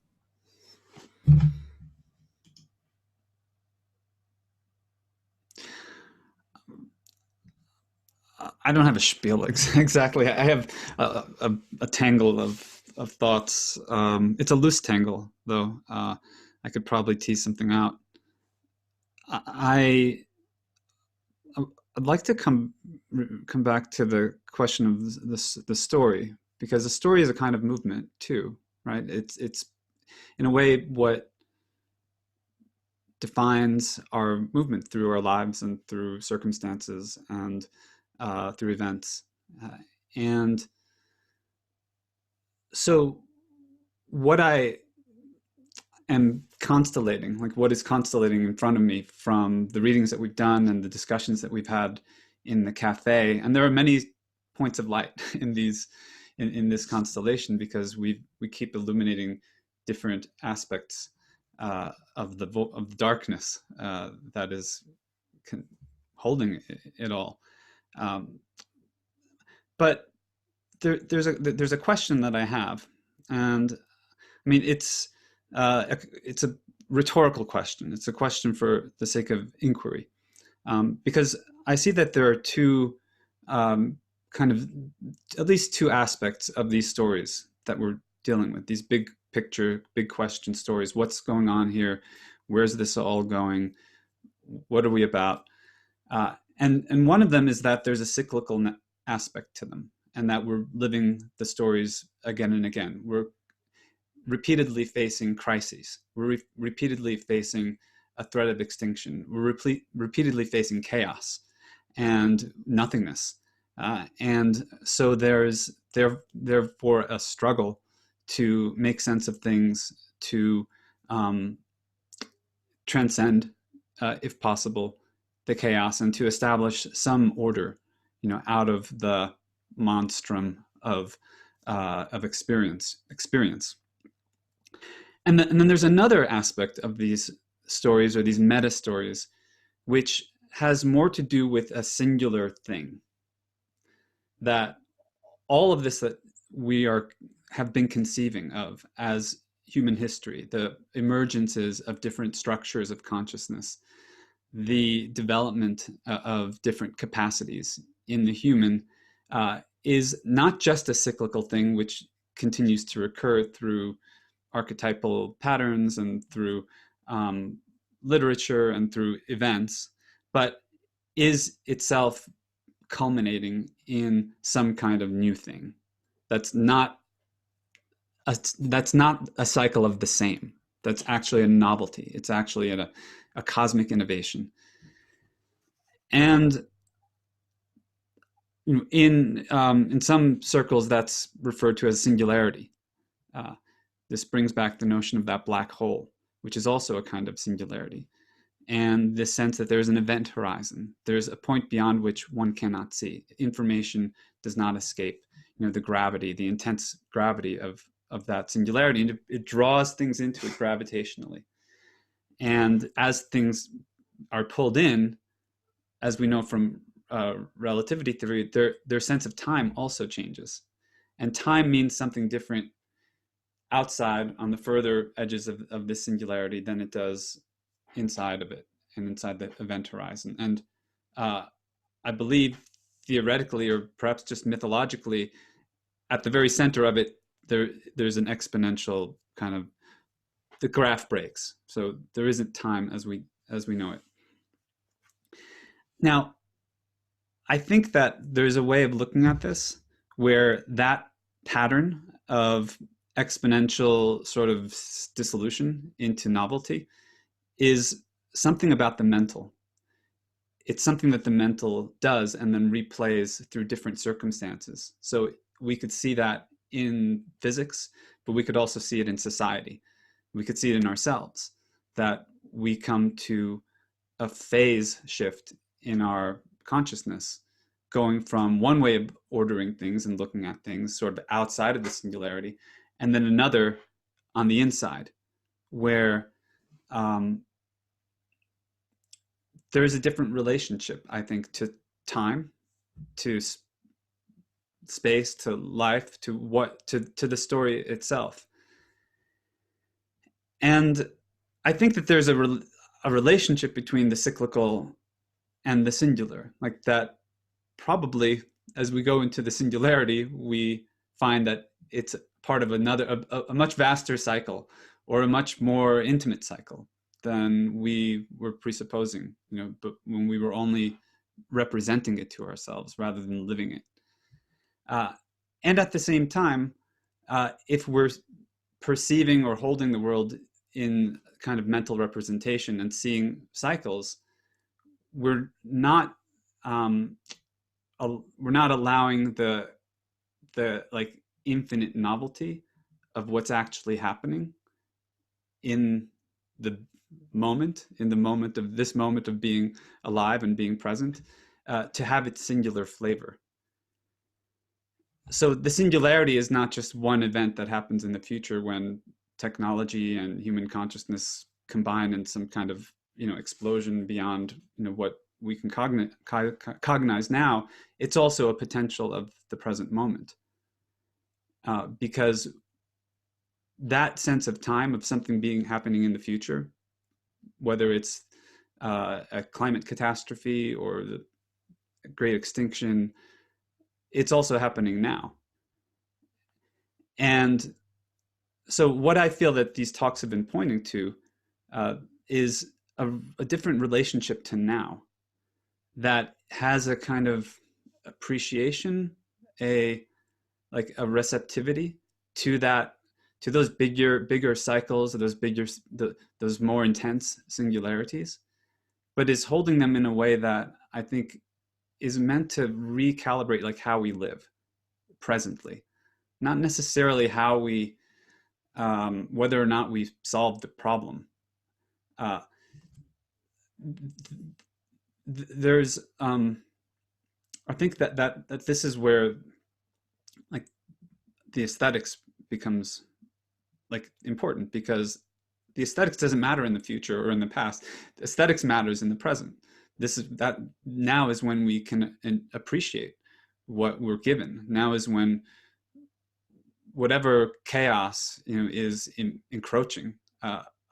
I don't have a spiel exactly. I have a tangle of of thoughts. It's a loose tangle, though. I could probably tease something out. I'd like to come back to the question of the story, because the story is a kind of movement too, right? It's in a way what defines our movement through our lives and through circumstances and through events. And so what I am constellating, like what is constellating in front of me from the readings that we've done and the discussions that we've had in the cafe, and there are many points of light in these in this constellation, because we keep illuminating different aspects of the darkness that is holding it all. But there's a question that I have, and I mean it's a rhetorical question. It's a question for the sake of inquiry, because I see that there are two kind of at least two aspects of these stories that we're dealing with. These big picture, big question stories. What's going on here? Where's this all going? What are we about? And one of them is that there's a cyclical aspect to them, and that we're living the stories again and again. We're repeatedly facing crises. We're repeatedly facing a threat of extinction. We're repeatedly facing chaos and nothingness. And so there's therefore a struggle to make sense of things, to transcend, if possible, the chaos, and to establish some order, out of the monstrum of experience. And then there's another aspect of these stories, or these meta stories, which has more to do with a singular thing. That all of this that we have been conceiving of as human history, the emergences of different structures of consciousness, the development of different capacities in the human, is not just a cyclical thing which continues to recur through archetypal patterns and through literature and through events, but is itself culminating in some kind of new thing. That's not a cycle of the same. That's actually a novelty. It's actually a cosmic innovation. And in some circles, that's referred to as singularity. This brings back the notion of that black hole, which is also a kind of singularity. And this sense that there's an event horizon. There's a point beyond which one cannot see. Information does not escape, the gravity, the intense gravity of that singularity. And it draws things into it gravitationally. And as things are pulled in, as we know from relativity theory, their sense of time also changes. And time means something different outside, on the further edges of this singularity, than it does inside of it and inside the event horizon. And I believe theoretically, or perhaps just mythologically, at the very center of it, there's an exponential kind of, the graph breaks. So there isn't time as we know it. Now, I think that there's a way of looking at this where that pattern of exponential sort of dissolution into novelty is something about the mental. It's something that the mental does and then replays through different circumstances. So we could see that in physics, but we could also see it in society. We could see it in ourselves, that we come to a phase shift in our consciousness, going from one way of ordering things and looking at things sort of outside of the singularity, and then another on the inside, where there is a different relationship, I think, to time, to space, to life, to the story itself. And I think that there's a relationship between the cyclical and the singular, like that. Probably as we go into the singularity, we find that it's part of a much vaster cycle, or a much more intimate cycle than we were presupposing, but when we were only representing it to ourselves rather than living it. And at the same time, if we're perceiving or holding the world in kind of mental representation and seeing cycles, we're not allowing the like infinite novelty of what's actually happening in the moment of this moment of being alive and being present, to have its singular flavor. So the singularity is not just one event that happens in the future when technology and human consciousness combine in some kind of explosion beyond what we can cognize now. It's also a potential of the present moment, because that sense of time, of something happening in the future, whether it's a climate catastrophe or the great extinction, it's also happening now. And so what I feel that these talks have been pointing to is a different relationship to now, that has a kind of appreciation, a receptivity to those bigger cycles, or those more intense singularities, but is holding them in a way that I think is meant to recalibrate like how we live presently, not necessarily how we whether or not we solve the problem. There's I think that this is where like the aesthetics becomes like important, because the aesthetics doesn't matter in the future or in the past. The aesthetics matters in the present. That now is when we can appreciate what we're given. Now is when whatever chaos is encroaching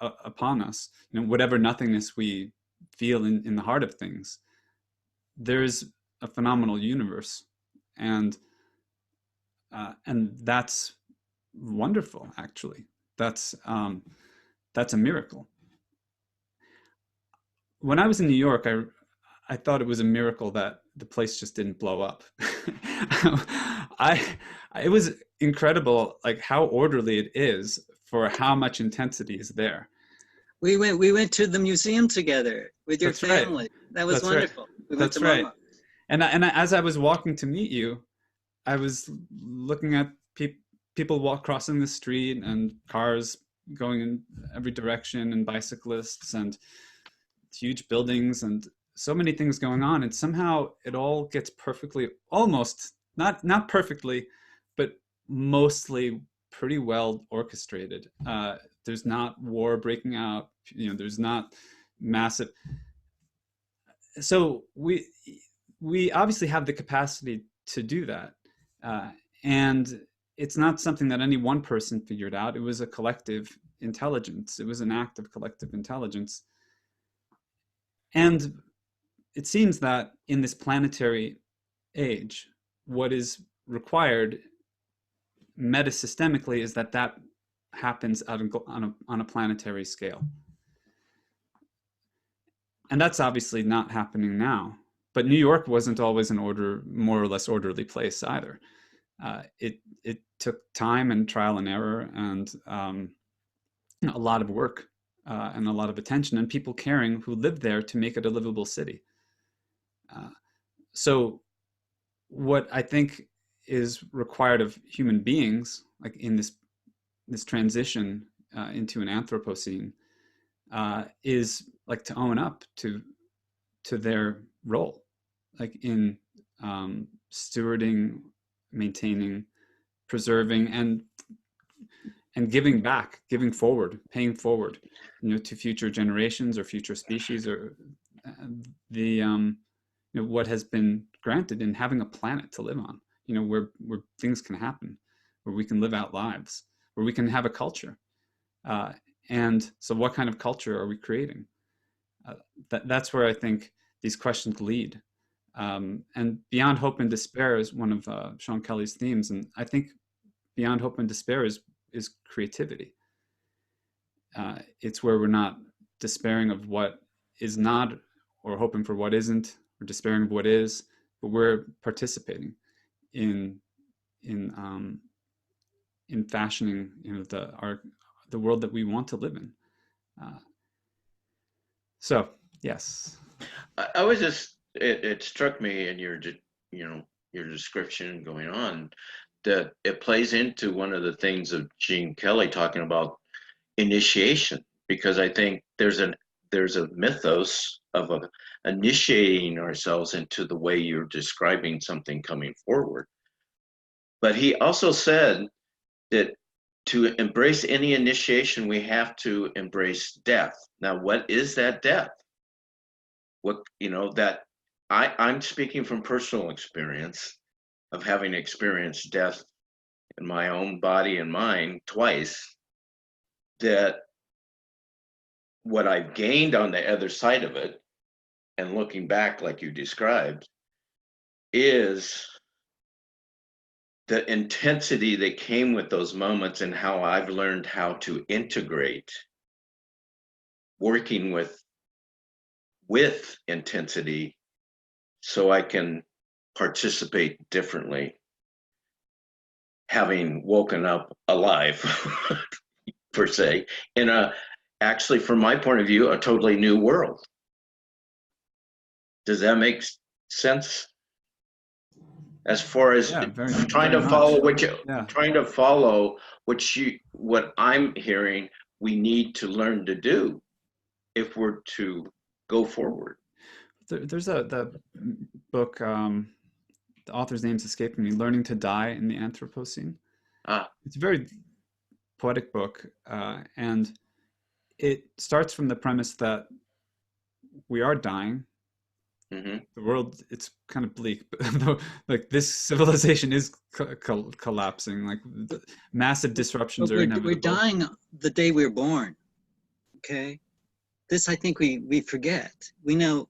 upon us, whatever nothingness we feel in the heart of things, there's a phenomenal universe, and that's wonderful. Actually, that's a miracle. When I was in New York, I thought it was a miracle that the place just didn't blow up. It was incredible, like how orderly it is for how much intensity is there. We went to the museum together with your That's right. family. That was That's wonderful. Right. We went That's to right. Mama. And as I was walking to meet you, I was looking at people crossing the street, and cars going in every direction, and bicyclists, and huge buildings, and so many things going on. And somehow it all gets perfectly, almost not perfectly, but mostly pretty well orchestrated. There's not war breaking out, there's not massive. So we obviously have the capacity to do that. And it's not something that any one person figured out. It was a collective intelligence. It was an act of collective intelligence. And it seems that in this planetary age, what is required metasystemically is that happens on a planetary scale. And that's obviously not happening now. But New York wasn't always more or less orderly place either. It took time and trial and error, and a lot of work and a lot of attention, and people caring who lived there to make it a livable city. So what I think is required of human beings, like in this transition into an Anthropocene, is like to own up to their role, like in stewarding, maintaining, preserving, and giving back, giving forward, paying forward, to future generations or future species, or the what has been granted in having a planet to live on, where things can happen, where we can live out lives, where we can have a culture. And so what kind of culture are we creating? That's where I think these questions lead. And beyond hope and despair is one of Sean Kelly's themes. And I think beyond hope and despair is creativity. It's where we're not despairing of what is not, or hoping for what isn't, or despairing of what is, but we're participating in fashioning, the world that we want to live in. So yes, I was just, it struck me in your description going on that it plays into one of the things of Jean Kelly talking about initiation, because I think there's a mythos of initiating ourselves into the way you're describing something coming forward. But he also said that to embrace any initiation, we have to embrace death. Now, what is that death? That I'm speaking from personal experience of having experienced death in my own body and mind twice, that what I've gained on the other side of it, and looking back like you described, is the intensity that came with those moments, and how I've learned how to integrate working with intensity so I can participate differently, having woken up alive per se, in actually, from my point of view, a totally new world. Does that make sense? As far as trying to follow what I'm hearing, we need to learn to do if we're to go forward. There's the book, the author's name's escaping me, Learning to Die in the Anthropocene. It's a very poetic book, and it starts from the premise that we are dying. Mm-hmm. The world, it's kind of bleak, but like this civilization is collapsing. Like massive disruptions are inevitable. We're dying the day we're born. Okay, this I think we forget. We know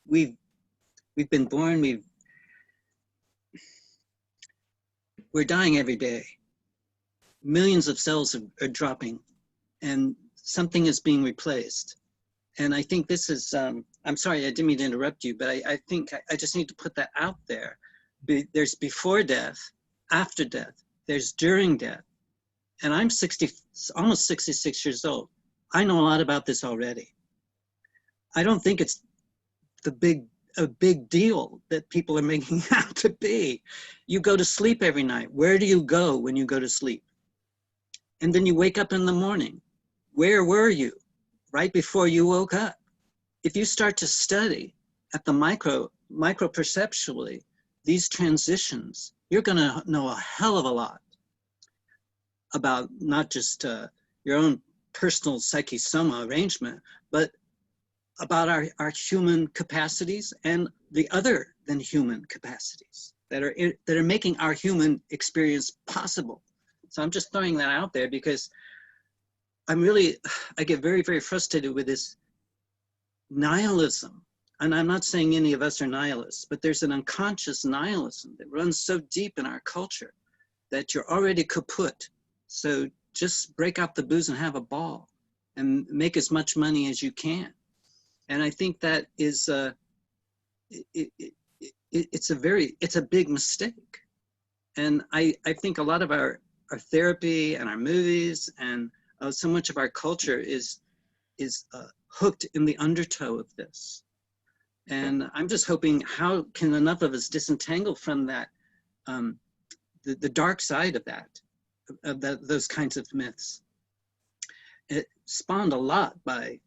we've been born. We're dying every day. Millions of cells are dropping, and something is being replaced. And I think this is, I'm sorry, I didn't mean to interrupt you, but I think I just need to put that out there. There's before death, after death, there's during death. And I'm almost 66 years old. I know a lot about this already. I don't think it's a big deal that people are making out to be. You go to sleep every night. Where do you go when you go to sleep? And then you wake up in the morning. Where were you right before you woke up? If you start to study at the micro perceptually these transitions, you're going to know a hell of a lot about not just your own personal psyche-soma arrangement, but about our human capacities and the other than human capacities that are making our human experience possible. So I'm just throwing that out there because I get very, very frustrated with this nihilism. And I'm not saying any of us are nihilists, but there's an unconscious nihilism that runs so deep in our culture that you're already kaput. So just break out the booze and have a ball and make as much money as you can. And I think that is, it's a big mistake. And I think a lot of our therapy and our movies and so much of our culture is hooked in the undertow of this. And I'm just hoping, how can enough of us disentangle from that, the dark side of that, those kinds of myths. It spawned a lot by,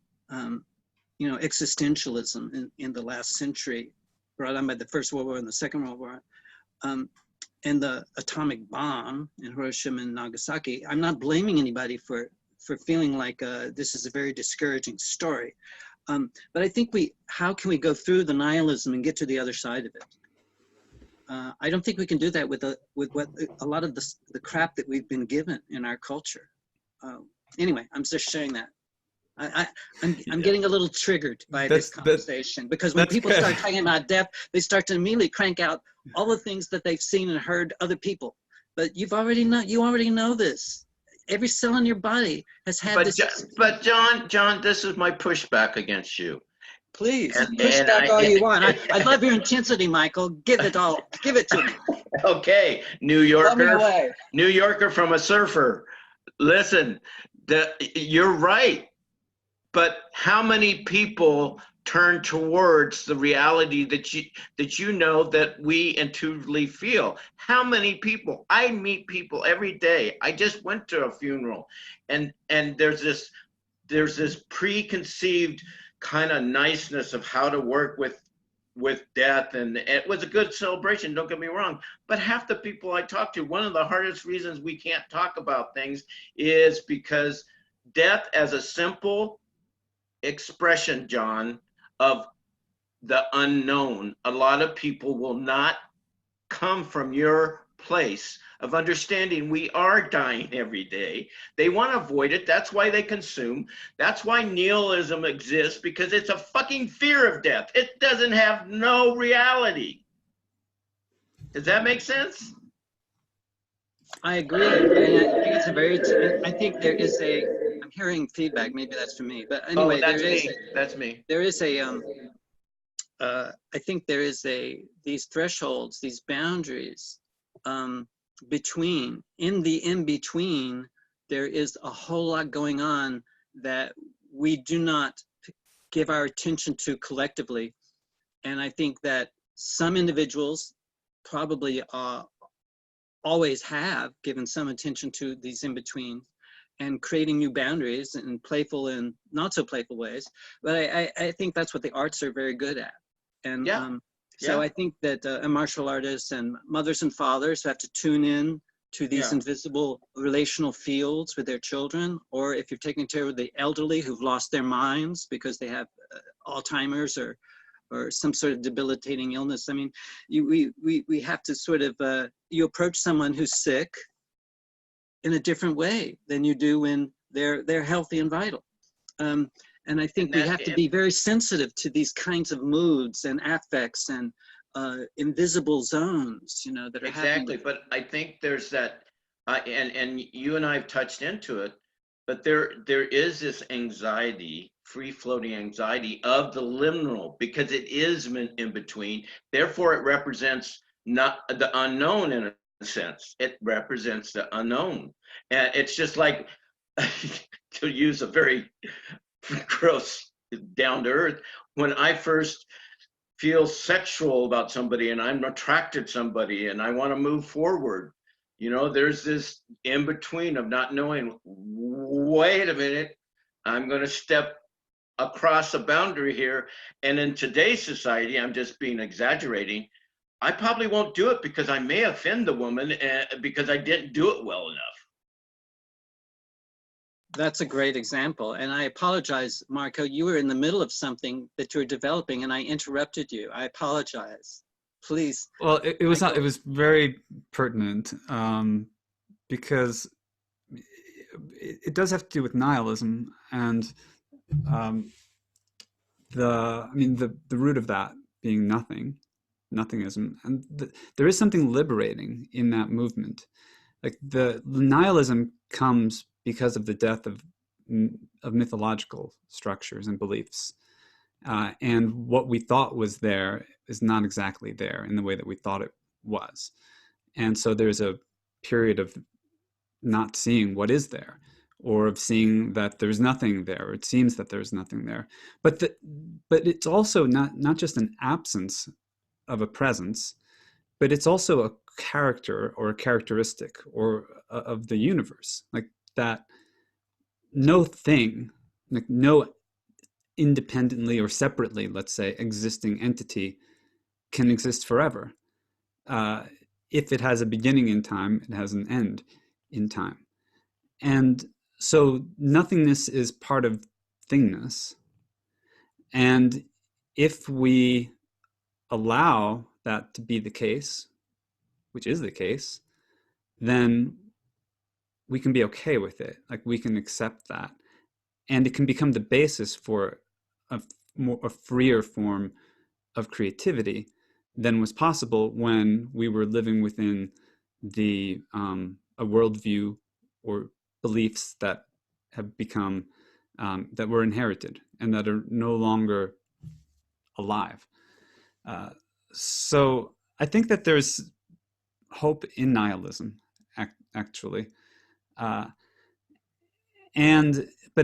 existentialism in the last century, brought on by the First World War and the Second World War. And the atomic bomb in Hiroshima and Nagasaki. I'm not blaming anybody for feeling like this is a very discouraging story. But I think how can we go through the nihilism and get to the other side of it? I don't think we can do that with what a lot of the crap that we've been given in our culture. Anyway, I'm just sharing that. I'm getting a little triggered by this conversation because when people start talking about death, they start to immediately crank out all the things that they've seen and heard other people But you already know this. Every cell in your body has had this. But John, this is my pushback against you. Please, push back all you want. I love your intensity, Michael. Give it to me. Okay, New Yorker from a surfer. Listen, you're right. But how many people turn towards the reality that you know that we intuitively feel? How many people? I meet people every day. I just went to a funeral, and there's this preconceived kind of niceness of how to work with death, and it was a good celebration, don't get me wrong, but half the people I talk to, one of the hardest reasons we can't talk about things is because death as a simple expression, John, of the unknown. A lot of people will not come from your place of understanding we are dying every day. They want to avoid it. That's why they consume. That's why nihilism exists, because it's a fucking fear of death. It doesn't have no reality. Does that make sense? I agree. And I think it's I think there is I'm hearing feedback. Maybe that's for me. But anyway, that's me. There is I think there is these thresholds, these boundaries in the in-between, there is a whole lot going on that we do not give our attention to collectively. And I think that some individuals probably always have given some attention to these in-betweens and creating new boundaries in playful and not so playful ways. But I think that's what the arts are very good at. And so I think that martial artists and mothers and fathers have to tune in to these invisible relational fields with their children, or if you're taking care of the elderly who've lost their minds because they have Alzheimer's or some sort of debilitating illness. I mean, we have to sort of, you approach someone who's sick in a different way than you do when they're healthy and vital. And I think we have to be very sensitive to these kinds of moods and affects and invisible zones, that are happening. Exactly, but I think there's that, and you and I have touched into it, but there is this anxiety, free-floating anxiety of the liminal, because it is in between. Therefore, it represents not the unknown in a sense. It represents the unknown, and it's just like, to use a very gross, down to earth, when I first feel sexual about somebody and I'm attracted to somebody and I want to move forward, there's this in between of not knowing, wait a minute, I'm going to step across a boundary here. And in today's society, I'm just being exaggerating, I probably won't do it because I may offend the woman because I didn't do it well enough. That's a great example. And I apologize, Marco, you were in the middle of something that you were developing and I interrupted you. I apologize. Please. Well, it was not, it was very pertinent because it does have to do with nihilism and the root of that being nothingism. And there is something liberating in that movement. Like the nihilism comes because of the death of mythological structures and beliefs. And what we thought was there is not exactly there in the way that we thought it was. And so there's a period of not seeing what is there, or of seeing that there's nothing there, or it seems that there's nothing there. But it's also not just an absence of a presence, but it's also a character or a characteristic or of the universe. Like that no thing, like no independently or separately, let's say, existing entity can exist forever. If it has a beginning in time, it has an end in time. And so nothingness is part of thingness. And if we allow that to be the case, which is the case, then we can be okay with it. Like we can accept that. And it can become the basis for a freer form of creativity than was possible when we were living within a worldview or beliefs that have become that were inherited and that are no longer alive. So I think that there's hope in nihilism, actually, but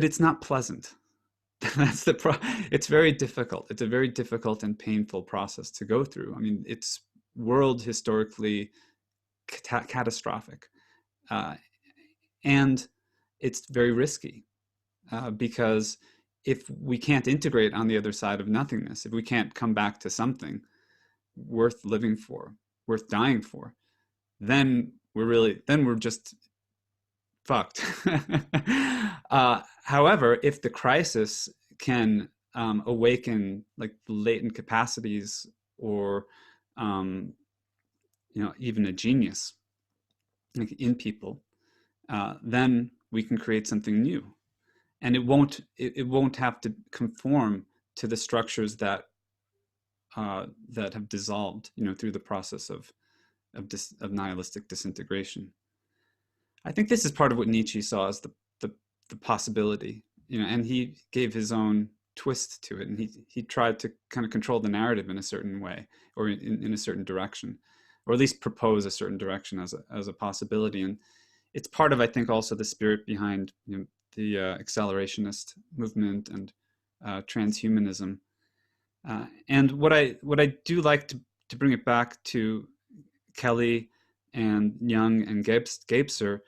it's not pleasant. That's it's very difficult. It's a very difficult and painful process to go through. I mean, it's world historically catastrophic, and it's very risky because if we can't integrate on the other side of nothingness, if we can't come back to something worth living for, worth dying for, then we're just fucked. However, if the crisis can awaken like latent capacities or even a genius like in people, then we can create something new, and it won't have to conform to the structures that have dissolved, through the process of nihilistic disintegration. I think this is part of what Nietzsche saw as the possibility, and he gave his own twist to it, and he tried to kind of control the narrative in a certain way, or in a certain direction, or at least propose a certain direction as a possibility. And it's part of, I think, also the spirit behind the accelerationist movement and transhumanism. And what I do like to bring it back to Kelly and Jung and Gebser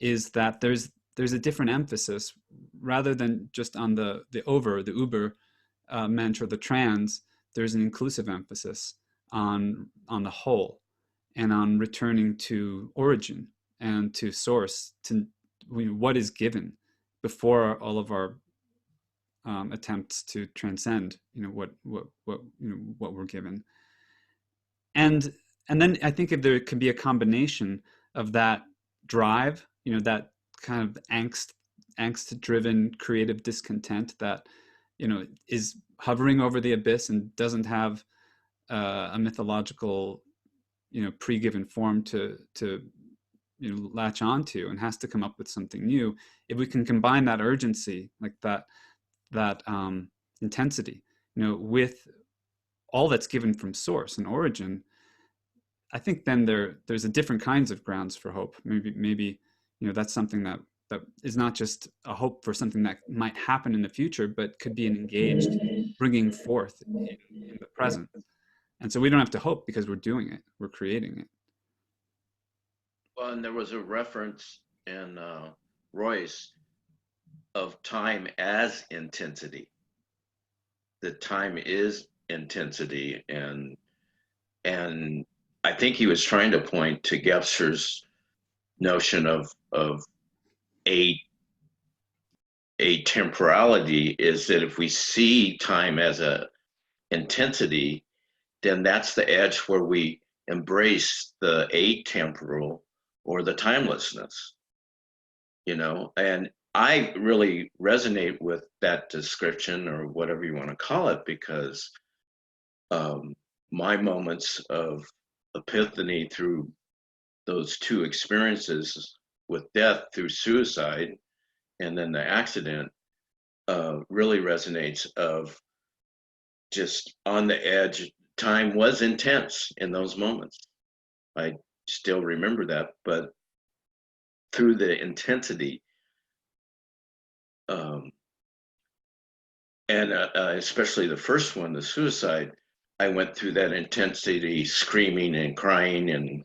is that there's a different emphasis, rather than just on the Uber mensch or the trans. There's an inclusive emphasis on the whole, and on returning to origin and to source, to what is given before all of our attempts to transcend what we're given. And then I think if there can be a combination of that drive, that kind of angst-driven creative discontent that is hovering over the abyss and doesn't have a mythological pre-given form to latch onto, and has to come up with something new. If we can combine that urgency, like that intensity, with all that's given from source and origin, I think then there's a different kinds of grounds for hope. Maybe that's something that is not just a hope for something that might happen in the future, but could be an engaged bringing forth in the present. And so we don't have to hope, because we're doing it, we're creating it. Well, and there was a reference in Royce of time as intensity. That time is intensity, and I think he was trying to point to Gebser's notion of a temporality, is that if we see time as a intensity, then that's the edge where we embrace the atemporal or the timelessness, and I really resonate with that description, or whatever you want to call it, because my moments of epiphany through those two experiences, with death through suicide and then the accident, really resonates of just on the edge. Time was intense in those moments. I still remember that, but through the intensity, and especially the first one, the suicide, I went through that intensity, screaming and crying and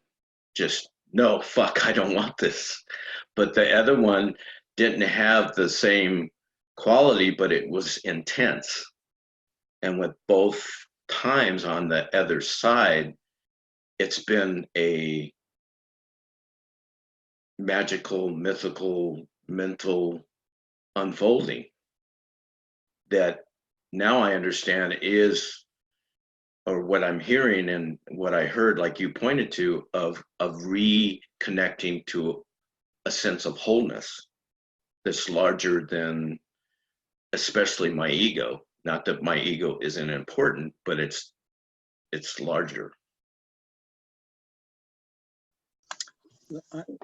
just, no, fuck, I don't want this. But the other one didn't have the same quality, but it was intense. And with both times on the other side, it's been a magical, mythical, mental unfolding that now I understand is, or what I'm hearing and what I heard, like you pointed to, of reconnecting to a sense of wholeness that's larger than especially my ego. Not that my ego isn't important, but it's larger.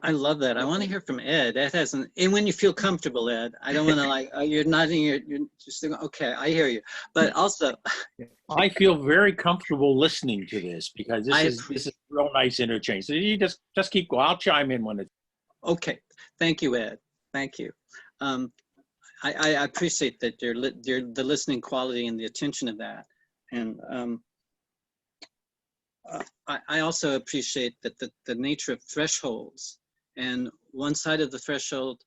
I love that. I want to hear from Ed. Ed hasn't, and when you feel comfortable, Ed, I don't want to like, you're nodding, you're just thinking, okay, I hear you. But also, I feel very comfortable listening to this because I this is real nice interchange. So you just keep going. I'll chime in when it's okay. Thank you, Ed. Thank you. I appreciate that the listening quality and the attention of that. And I also appreciate that the nature of thresholds, and one side of the threshold,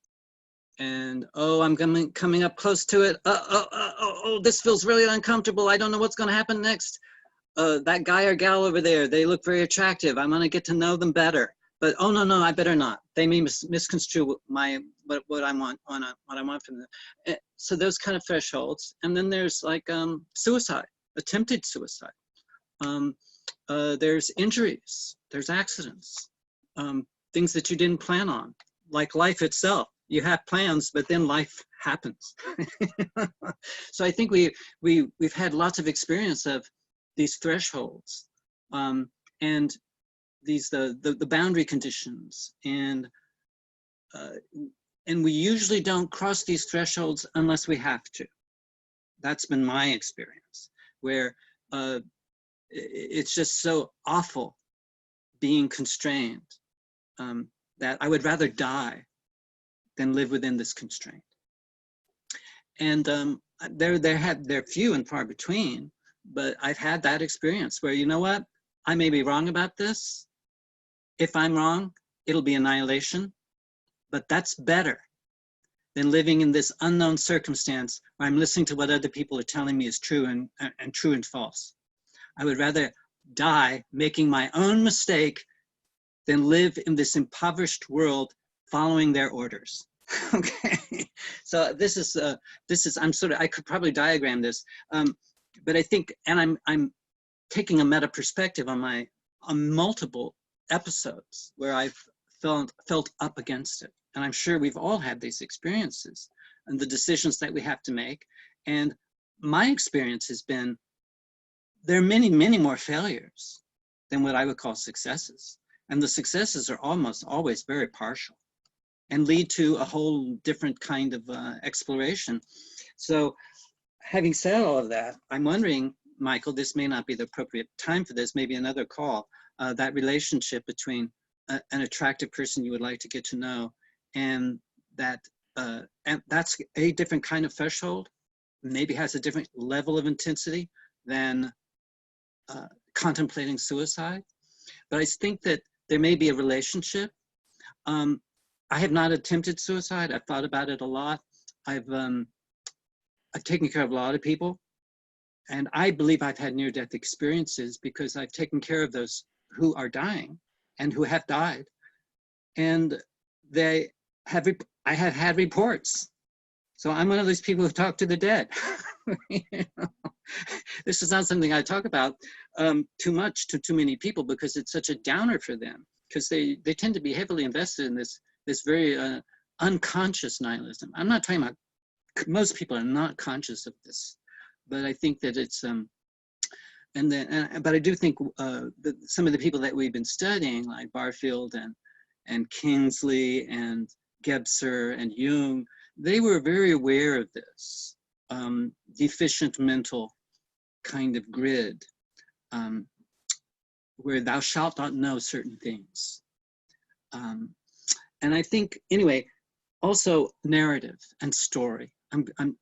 and oh, I'm coming up close to it. Oh, this feels really uncomfortable. I don't know what's going to happen next. That guy or gal over there, they look very attractive. I'm going to get to know them better. But oh no, I better not. They may misconstrue what I want from them. So those kind of thresholds, and then there's like suicide, attempted suicide. There's injuries, there's accidents, things that you didn't plan on, like life itself. You have plans, but then life happens. So I think we've had lots of experience of these thresholds, and these the boundary conditions, and we usually don't cross these thresholds unless we have to. That's been my experience, where it's just so awful being constrained that I would rather die than live within this constraint. And they're few and far between, but I've had that experience where, you know what, I may be wrong about this. If I'm wrong, it'll be annihilation, but that's better than living in this unknown circumstance where I'm listening to what other people are telling me is true and true and false. I would rather die making my own mistake than live in this impoverished world following their orders. Okay, so this is I could probably diagram this, but I think, and I'm taking a meta perspective on multiple episodes where I've felt up against it, and I'm sure we've all had these experiences and the decisions that we have to make. And my experience has been there are many more failures than what I would call successes, and the successes are almost always very partial and lead to a whole different kind of exploration. So having said all of that, I'm wondering, Michael, this may not be the appropriate time for this, maybe another call, that relationship between an attractive person you would like to get to know, and that's a different kind of threshold, maybe has a different level of intensity than contemplating suicide. But I think that there may be a relationship. I have not attempted suicide. I've thought about it a lot. I've taken care of a lot of people, and I believe I've had near-death experiences because I've taken care of those who are dying and who have died, and I have had reports. So I'm one of those people who talk to the dead. You know? This is not something I talk about too much to too many people because it's such a downer for them, because they tend to be heavily invested in this very unconscious nihilism. I'm not talking about, most people are not conscious of this, but I think that it's, but I do think that some of the people that we've been studying, like Barfield and Kingsley and Gebser and Jung, they were very aware of this deficient mental kind of grid, where thou shalt not know certain things. And I think, anyway, also narrative and story. I'm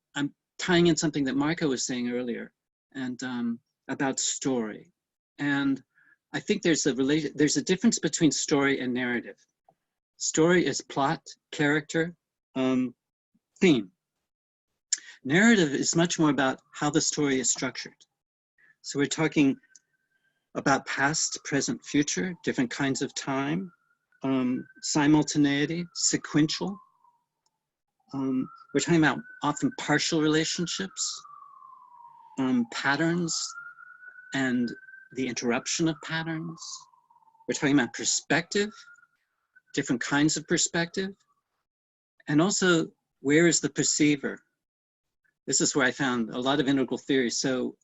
tying in something that Marco was saying earlier, and about story. And I think there's a difference between story and narrative. Story is plot, character, theme. Narrative is much more about how the story is structured. So we're talking about past, present, future, different kinds of time, simultaneity, sequential. We're talking about often partial relationships, patterns, and the interruption of patterns. We're talking about perspective, different kinds of perspective, and also where is the perceiver? This is where I found a lot of integral theory. So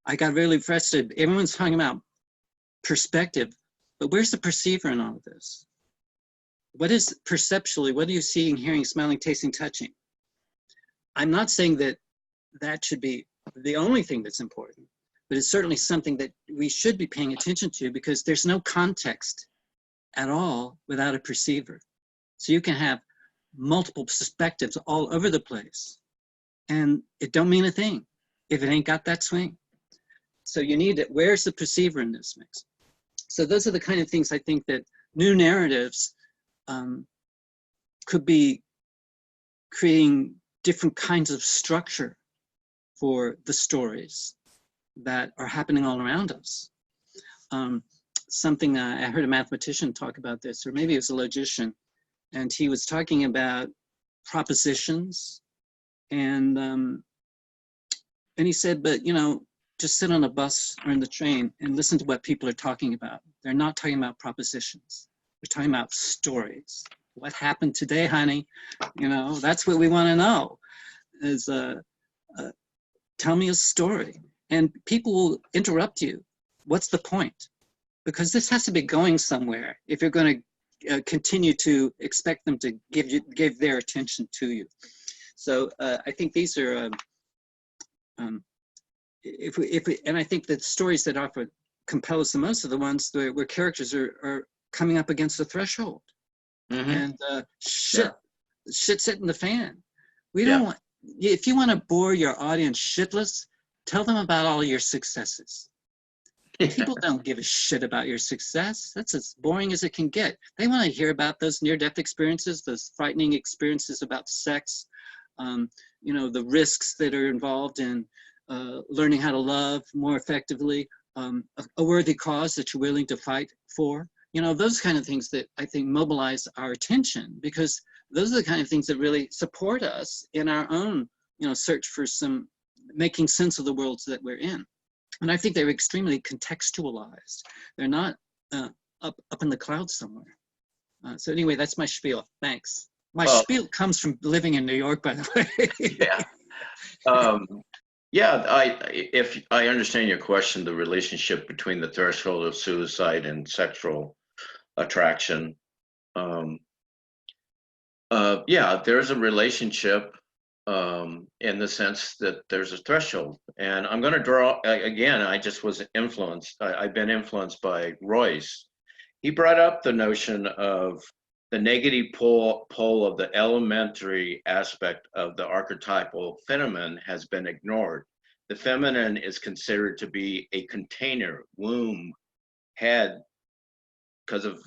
I got really frustrated. Everyone's talking about perspective, But where's the perceiver in all of this? What is perceptually, what are you seeing, hearing, smelling, tasting, touching? I'm not saying that that should be the only thing that's important, but it's certainly something that we should be paying attention to, because there's no context at all without a perceiver. So you can have multiple perspectives all over the place, and it don't mean a thing if it ain't got that swing. So you need it. Where's the perceiver in this mix? So those are the kind of things I think that new narratives could be creating different kinds of structure for the stories that are happening all around us. Something I heard a mathematician talk about this, or maybe it was a logician, and he was talking about propositions, and he said, but you know, just sit on a bus or in the train and listen to what people are talking about. They're not talking about propositions. They're talking about stories. What happened today, honey? You know, that's what we want to know. Is tell me a story, and people will interrupt you. What's the point? Because this has to be going somewhere if you're going to continue to expect them to give their attention to you. So I think these are, and I think that stories that often compel us the most are the ones where characters are coming up against the threshold, and shit's hitting the fan. We don't want, if you want to bore your audience shitless, tell them about all your successes. People don't give a shit about your success. That's as boring as it can get. They want to hear about those near-death experiences, those frightening experiences about sex, you know, the risks that are involved in learning how to love more effectively, a worthy cause that you're willing to fight for. You know, those kind of things that I think mobilize our attention, because those are the kind of things that really support us in our own, you know, search for some making sense of the worlds that we're in. And I think they're extremely contextualized. They're not up in the clouds somewhere. So anyway, that's my spiel. Thanks. My spiel comes from living in New York, by the way. If I understand your question, the relationship between the threshold of suicide and sexual attraction. There's a relationship in the sense that there's a threshold. And I'm going to draw, again, I just was influenced. I've been influenced by Royce. He brought up the notion of the negative pole of the elementary aspect of the archetypal feminine has been ignored. The feminine is considered to be a container, womb, head, because of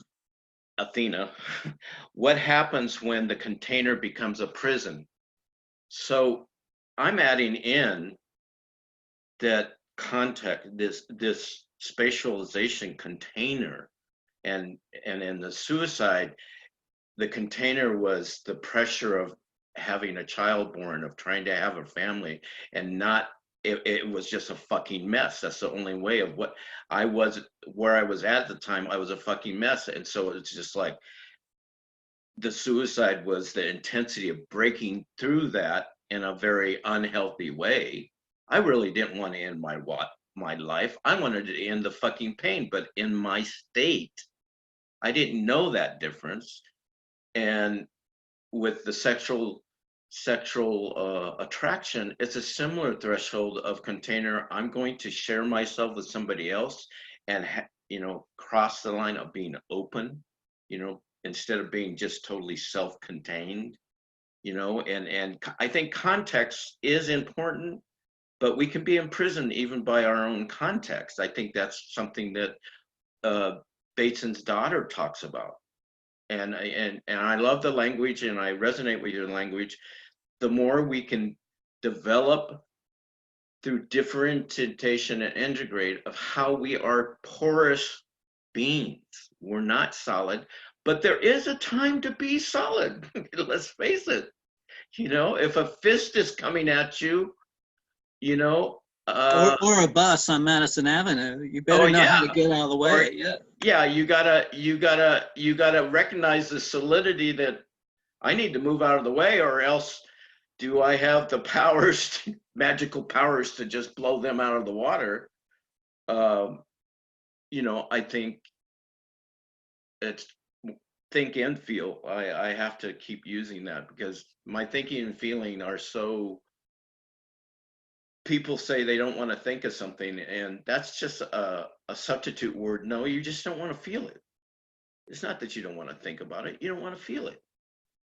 Athena. What happens when the container becomes a prison? So I'm adding in that context, this spatialization container, and in the suicide, the container was the pressure of having a child born, of trying to have a family, and not, it was just a fucking mess. That's the only way of what I was, where I was at the time, I was a fucking mess. And so it's just like, the suicide was the intensity of breaking through that in a very unhealthy way. I really didn't want to end my life. I wanted to end the fucking pain, but in my state, I didn't know that difference. And with the sexual attraction, it's a similar threshold of container. I'm going to share myself with somebody else and, you know, cross the line of being open, you know, instead of being just totally self-contained, you know, and I think context is important, but we can be imprisoned even by our own context. I think that's something that Bateson's daughter talks about. And I love the language, and I resonate with your language. The more we can develop through differentiation and integrate of how we are porous beings. We're not solid, but there is a time to be solid. Let's face it. You know, if a fist is coming at you, you know, or a bus on Madison Avenue, you better know how to get out of the way. You gotta recognize the solidity that I need to move out of the way, or else do I have the powers, magical powers, to just blow them out of the water? You know, I think it's think and feel. I have to keep using that because my thinking and feeling are so, people say they don't want to think of something, and that's just a substitute word. No, you just don't want to feel it. It's not that you don't want to think about it. You don't want to feel it.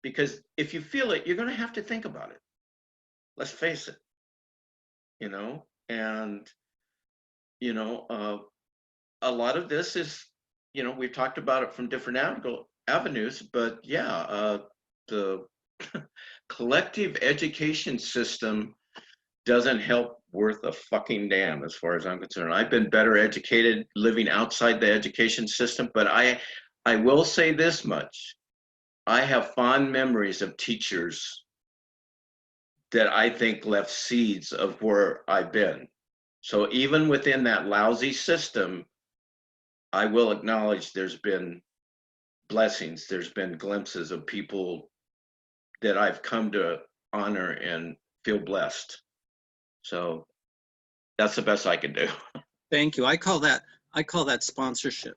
Because if you feel it, you're going to have to think about it. Let's face it, you know? And, you know, a lot of this is, you know, we've talked about it from different avenues, but yeah, the collective education system doesn't help worth a fucking damn as far as I'm concerned. I've been better educated living outside the education system, but I will say this much. I have fond memories of teachers that I think left seeds of where I've been. So even within that lousy system, I will acknowledge there's been blessings, there's been glimpses of people that I've come to honor and feel blessed. So that's the best I can do. Thank you. I call that sponsorship.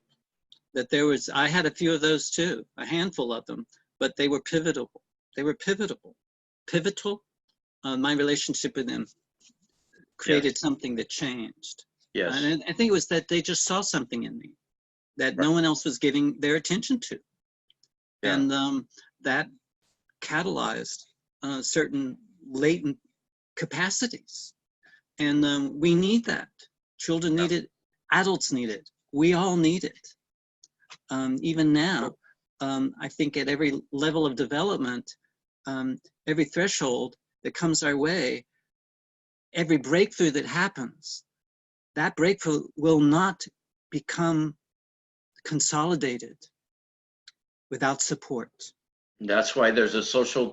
I had a few of those too, a handful of them, but they were pivotal. They were pivotal. My relationship with them created something that changed. Yes. And I think it was that they just saw something in me that no one else was giving their attention to. Yeah. And that catalyzed certain latent capacities. And we need that. Children need it. Adults need it. We all need it. Even now, I think at every level of development, every threshold that comes our way, every breakthrough that happens, that breakthrough will not become consolidated without support. That's why there's a social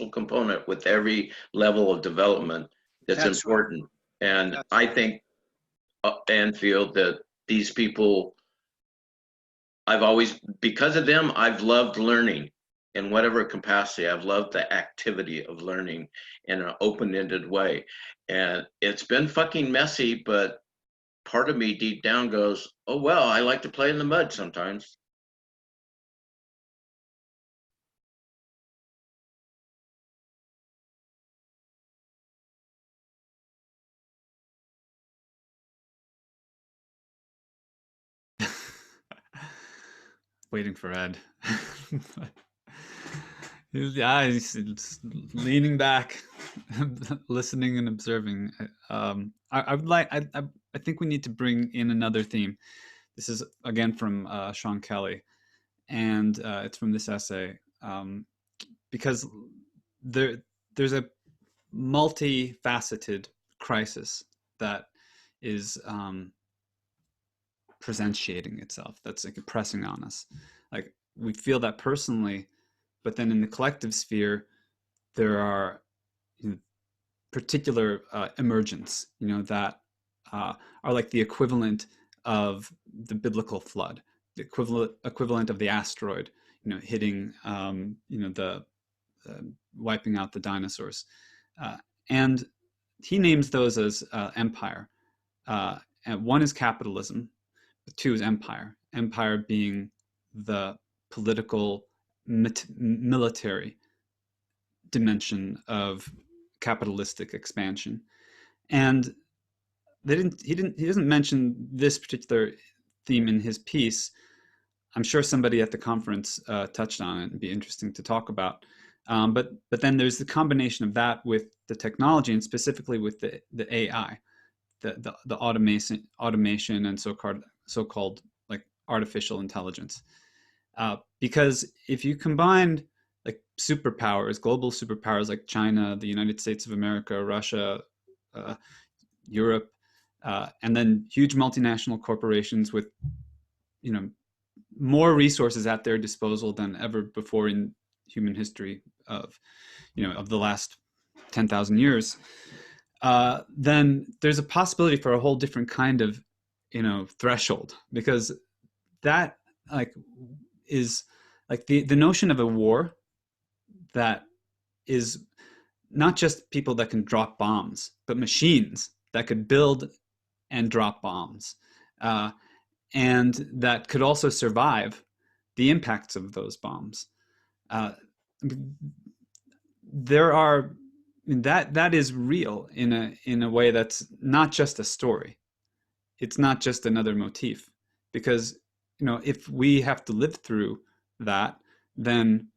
component with every level of development that's important. Right. And I think and feel that these people, I've always, because of them, I've loved learning in whatever capacity. I've loved the activity of learning in an open-ended way. And it's been fucking messy, but part of me deep down goes, oh, well, I like to play in the mud sometimes. Waiting for Ed. He's leaning back, listening and observing. I would like. I think we need to bring in another theme. This is again from Sean Kelly, and it's from this essay, because there's a multifaceted crisis that is presentiating itself, that's like pressing on us. Like we feel that personally, but then in the collective sphere, there are particular emergents, that are like the equivalent of the biblical flood, the equivalent of the asteroid, hitting, the wiping out the dinosaurs, and he names those as empire. And one is capitalism. Two is empire. Empire being the political, military dimension of capitalistic expansion. And he doesn't mention this particular theme in his piece. I'm sure somebody at the conference touched on it. It'd be interesting to talk about. But then there's the combination of that with the technology, and specifically with the AI, the automation and so-called like artificial intelligence. Because if you combine like superpowers, global superpowers like China, the United States of America, Russia, Europe, and then huge multinational corporations with, more resources at their disposal than ever before in human history of the last 10,000 years, then there's a possibility for a whole different kind of, threshold, because that is like the notion of a war that is not just people that can drop bombs, but machines that could build and drop bombs, and that could also survive the impacts of those bombs. There are that is real in a way that's not just a story. It's not just another motif, because if we have to live through that, then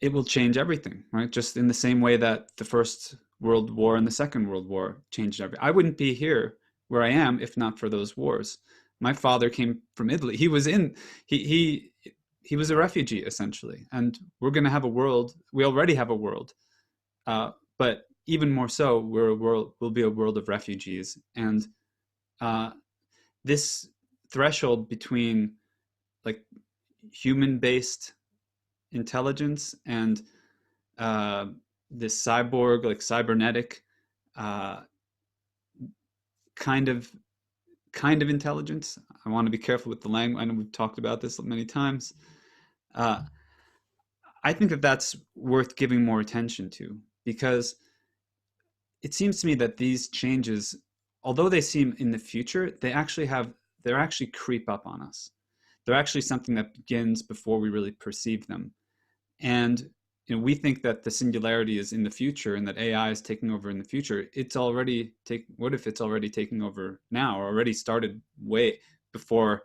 it will change everything, right? Just in the same way that the First World War and the Second World War changed everything. I wouldn't be here where I am if not for those wars. My father came from Italy. He was he was a refugee, essentially, and we're going to have a world. We already have a world, but even more so, we'll be a world of refugees. And this threshold between like human-based intelligence and this cyborg, like cybernetic kind of intelligence. I want to be careful with the language. I know we've talked about this many times. I think that that's worth giving more attention to, because it seems to me that these changes, although they seem in the future, they're actually creep up on us. They're actually something that begins before we really perceive them. And we think that the singularity is in the future and that AI is taking over in the future. What if it's already taking over now, or already started way before,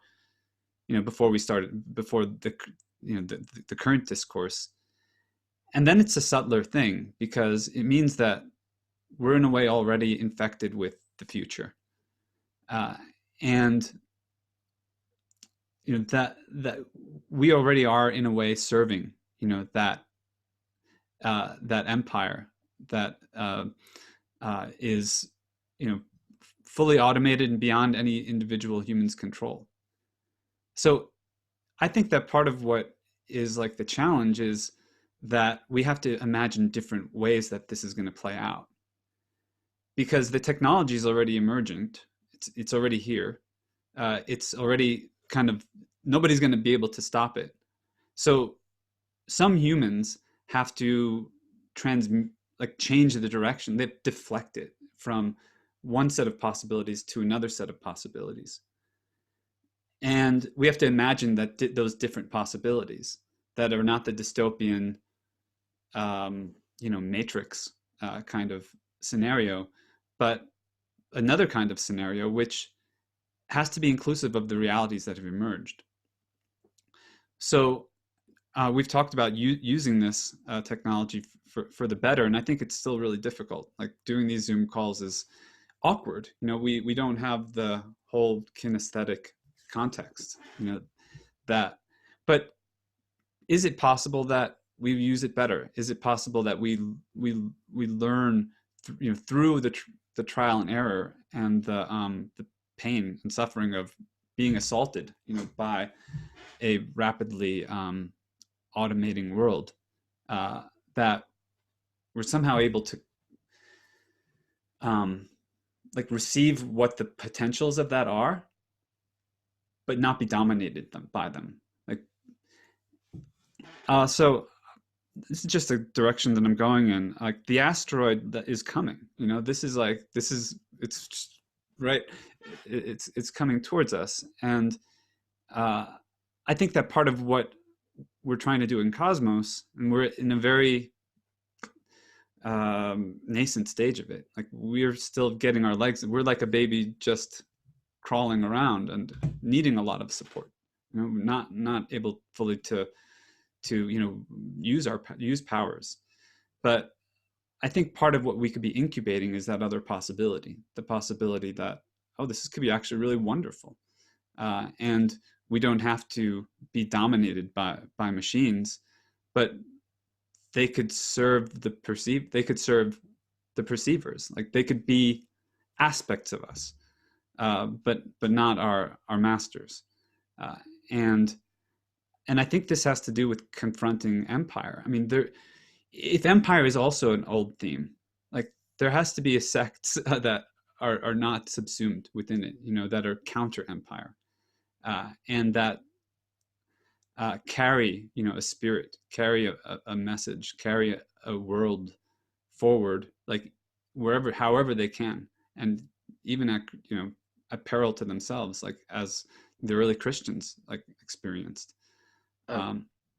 before the current discourse? And then it's a subtler thing, because it means that we're in a way already infected with the future. And that we already are in a way serving that empire that is fully automated and beyond any individual human's control. So I think that part of what is like the challenge is that we have to imagine different ways that this is going to play out, because the technology is already emergent. It's already here. It's already nobody's going to be able to stop it. So some humans have to change the direction. They deflect it from one set of possibilities to another set of possibilities. And we have to imagine that those different possibilities that are not the dystopian, Matrix kind of scenario, but another kind of scenario which has to be inclusive of the realities that have emerged. So we've talked about using this technology for the better, and I think it's still really difficult. Like doing these Zoom calls is awkward. We don't have the whole kinesthetic context, but is it possible that we use it better? Is it possible that we learn through the trial and error and the pain and suffering of being assaulted by a rapidly automating world, that we're somehow able to receive what the potentials of that are, but not be dominated by them. So this is just a direction that I'm going in. Like the asteroid that is coming, it's coming towards us. And I think that part of what we're trying to do in Cosmos, and we're in a very nascent stage of it. Like we're still getting our legs. We're like a baby just crawling around and needing a lot of support. Not able fully to use powers. But I think part of what we could be incubating is that other possibility, the possibility that, this could be actually really wonderful. And we don't have to be dominated by machines, but they could serve the perceivers. Like they could be aspects of us, but not our masters. And I think this has to do with confronting empire. I mean, if empire is also an old theme, like there has to be a sects that are not subsumed within it, that are counter empire, and that carry, a spirit, carry a message, carry a world forward, like however they can, and even at peril to themselves, like as the early Christians like experienced.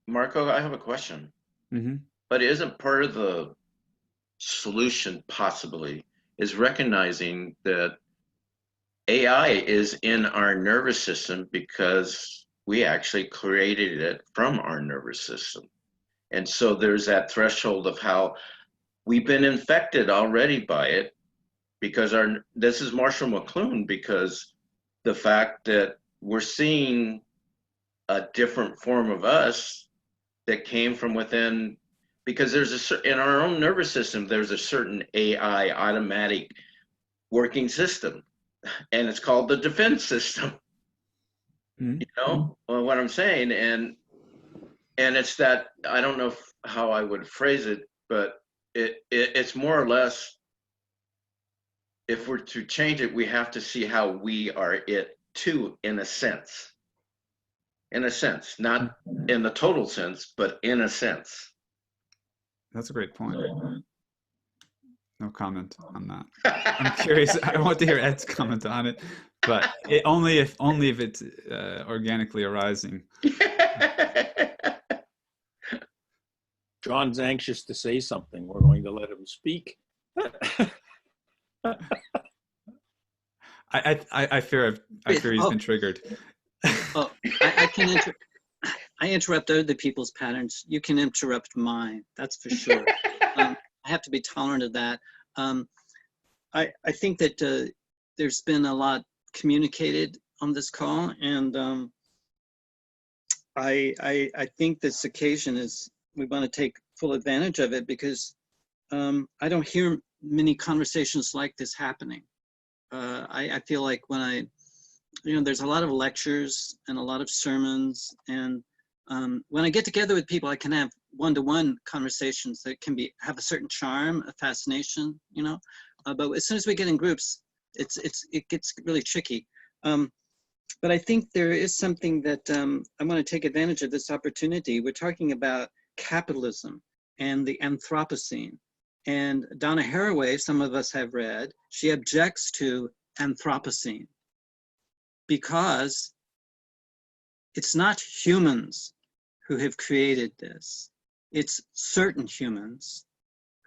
Marco, I have a question. Mm-hmm. But isn't part of the solution possibly is recognizing that AI is in our nervous system because we actually created it from our nervous system. And so there's that threshold of how we've been infected already by it, because this is Marshall McLuhan, because the fact that we're seeing a different form of us that came from within, because in our own nervous system, there's a certain AI automatic working system, and it's called the defense system. Mm-hmm. You know what I'm saying? And it's that, I don't know how I would phrase it, but it's more or less, if we're to change it, we have to see how we are it too, in a sense. In a sense, not in the total sense, but in a sense. That's a great point. No comment on that. I'm curious. I want to hear Ed's comment on it, but only if it's organically arising. John's anxious to say something. We're going to let him speak. I fear he's been triggered. I interrupt other people's patterns. You can interrupt mine. That's for sure. I have to be tolerant of that. I think that there's been a lot communicated on this call, and I think this occasion we want to take full advantage of it, because I don't hear many conversations like this happening. I feel like when there's a lot of lectures and a lot of sermons, and when I get together with people, I can have one-to-one conversations that can have a certain charm, a fascination, but as soon as we get in groups, it gets really tricky. But I think there is something that I want to take advantage of this opportunity. We're talking about capitalism and the Anthropocene. And Donna Haraway, some of us have read, she objects to Anthropocene because it's not humans who have created this. It's certain humans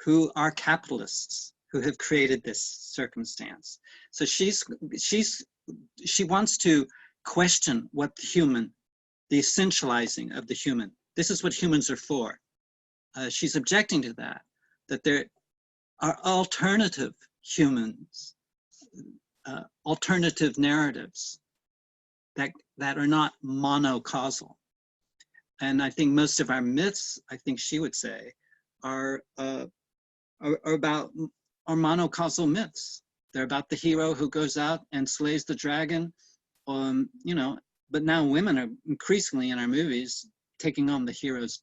who are capitalists who have created this circumstance. So she wants to question what the essentializing of the human. This is what humans are for. She's objecting to that there are alternative humans, alternative narratives that are not monocausal. And I think most of our myths, I think she would say, are monocausal myths. They're about the hero who goes out and slays the dragon, but now women are increasingly in our movies taking on the hero's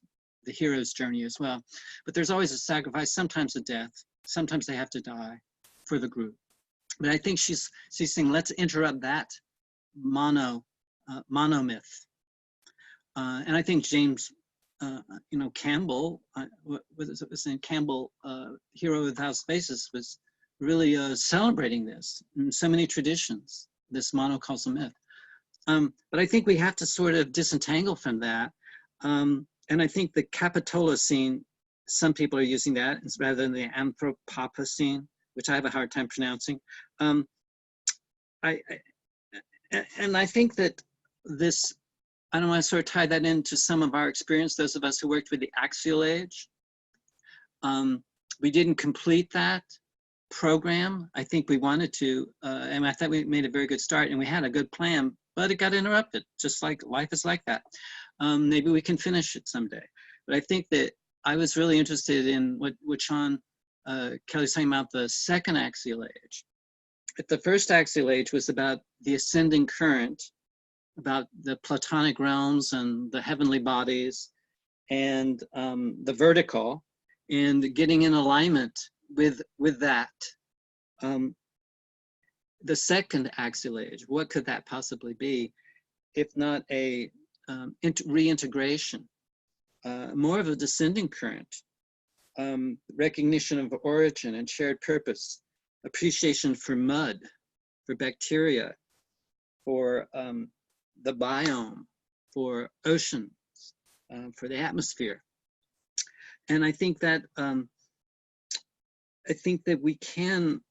journey as well. But there's always a sacrifice, sometimes a death, sometimes they have to die for the group. But I think she's saying, let's interrupt that mono myth. And I think James, Campbell, what was it saying? Campbell, Hero Without Spaces, was really celebrating this in so many traditions, this monocausal myth. But I think we have to sort of disentangle from that. And I think the Capitolocene, some people are using that rather than the Anthropocene, which I have a hard time pronouncing. I think that this, I don't want to sort of tie that into some of our experience, those of us who worked with the axial age. We didn't complete that program. I think we wanted to, and I thought we made a very good start, and we had a good plan, but it got interrupted, just like life is like that. Maybe we can finish it someday. But I think that I was really interested in what Sean Kelly's talking about, the second axial age. But the first axial age was about the ascending current, about the Platonic realms and the heavenly bodies, and the vertical, and getting in alignment with that. The second axial age, what could that possibly be, if not a reintegration, more of a descending current, recognition of origin and shared purpose, appreciation for mud, for bacteria, for the biome, for oceans, for the atmosphere. And I think that we can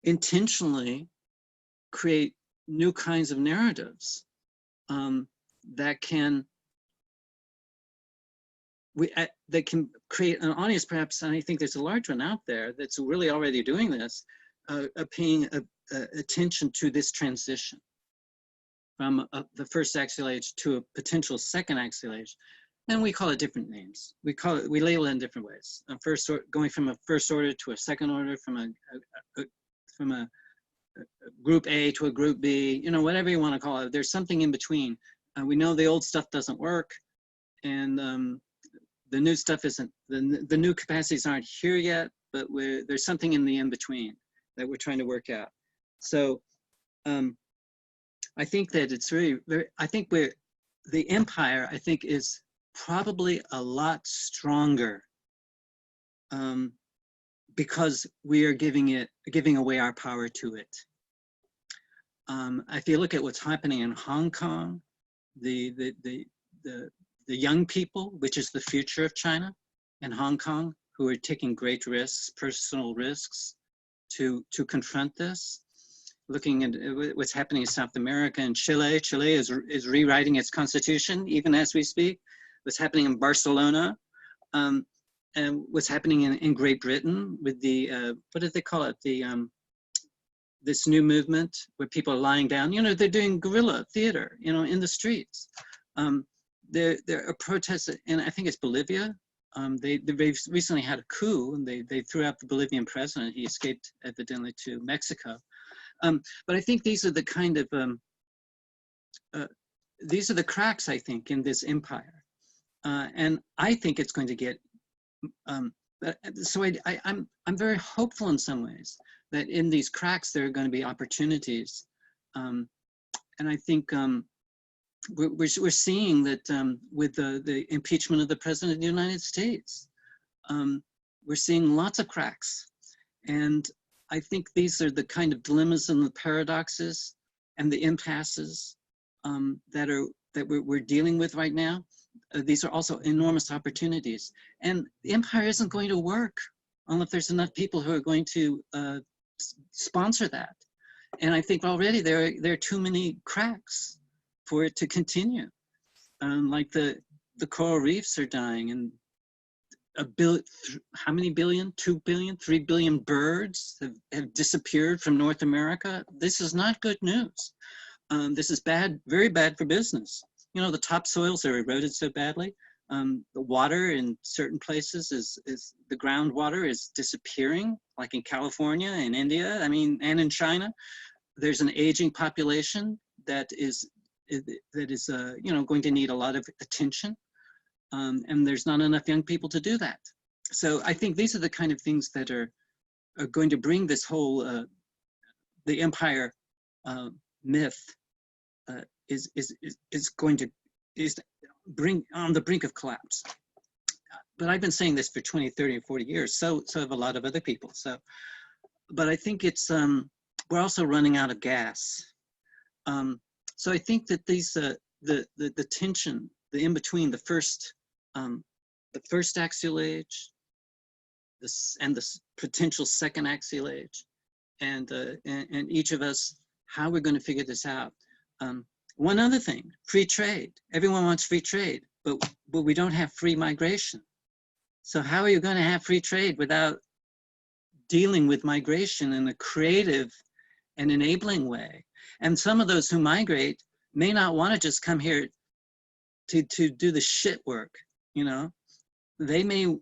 intentionally create new kinds of narratives that can create an audience, perhaps. And I think there's a large one out there that's really already doing this, paying attention to this transition from the first axial age to a potential second axial age. And we call it different names. We label it in different ways. Going from a first order to a second order, from a group A to a group B, you know, whatever you want to call it. There's something in between. We know the old stuff doesn't work, and the new stuff isn't. The new capacities aren't here yet, but there's something in the in between that we're trying to work out. So I think that it's I think the empire, I think, is probably a lot stronger because we are giving away our power to it. If you look at what's happening in Hong Kong, the young people, which is the future of China and Hong Kong, who are taking great risks, personal risks, to confront this. Looking at what's happening in South America and Chile. Chile is rewriting its constitution even as we speak. What's happening in Barcelona, and what's happening in Great Britain with the, what do they call it? This new movement where people are lying down. You know, they're doing guerrilla theater, you know, in the streets. There are protests, and I think it's Bolivia. They've recently had a coup, and they threw out the Bolivian president. He escaped evidently to Mexico. But I think these are the kind of, these are the cracks, I think, in this empire. And I think it's going to get, so I'm very hopeful in some ways that in these cracks, there are going to be opportunities. And I think we're seeing that with the impeachment of the President of the United States, we're seeing lots of cracks. And I think these are the kind of dilemmas and the paradoxes and the impasses that we're dealing with right now. These are also enormous opportunities. And the empire isn't going to work unless there's enough people who are going to sponsor that. And I think already there are too many cracks for it to continue. Like the coral reefs are dying, and how many billion? 2 billion, 3 billion birds have disappeared from North America. This is not good news. This is bad, very bad for business. You know, the topsoils are eroded so badly. The water in certain places is the groundwater is disappearing, like in California and India, I mean, and in China. There's an aging population that is you know, going to need a lot of attention. And there's not enough young people to do that. So I think these are the kind of things that are going to bring this whole, the empire myth is bring on the brink of collapse. But I've been saying this for 20, 30, and 40 years. So have a lot of other people. So, but I think it's, we're also running out of gas. So I think that these, the tension, the in-between, the first axial age, and the potential second axial age, and each of us, how we're going to figure this out. One other thing, free trade. Everyone wants free trade, but we don't have free migration. So how are you going to have free trade without dealing with migration in a creative and enabling way? And some of those who migrate may not want to just come here to do the shit work, you know? They may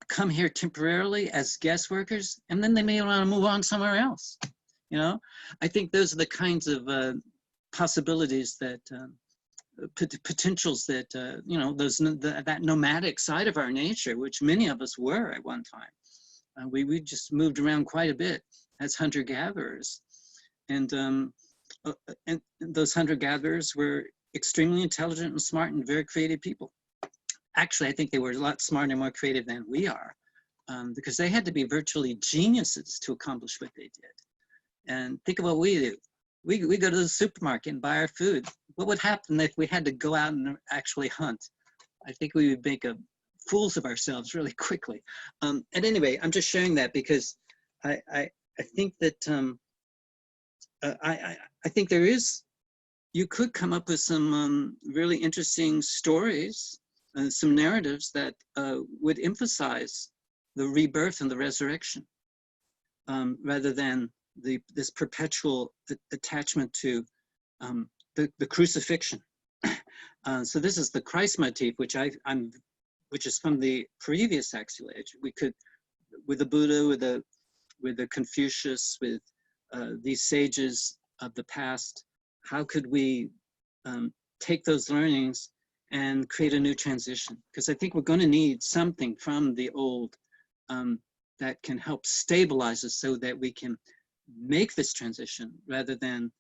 come here temporarily as guest workers, and then they may want to move on somewhere else, you know? I think those are the kinds of possibilities that, potentials that, you know, that nomadic side of our nature, which many of us were at one time. We just moved around quite a bit as hunter-gatherers. And those hunter-gatherers were extremely intelligent and smart and very creative people. Actually, I think they were a lot smarter and more creative than we are, because they had to be virtually geniuses to accomplish what they did. And think of what we do. we go to the supermarket and buy our food. What would happen if we had to go out and actually hunt? I think we would make fools of ourselves really quickly. At any rate, I'm just sharing that because I think that I think you could come up with some really interesting stories, some narratives that would emphasize the rebirth and the resurrection, rather than this perpetual attachment to the crucifixion. So this is the Christ motif, which is from the previous axial age. We could, with the Buddha, with the Confucius, with these sages of the past, how could we take those learnings and create a new transition? Because I think we're going to need something from the old that can help stabilize us so that we can make this transition, rather than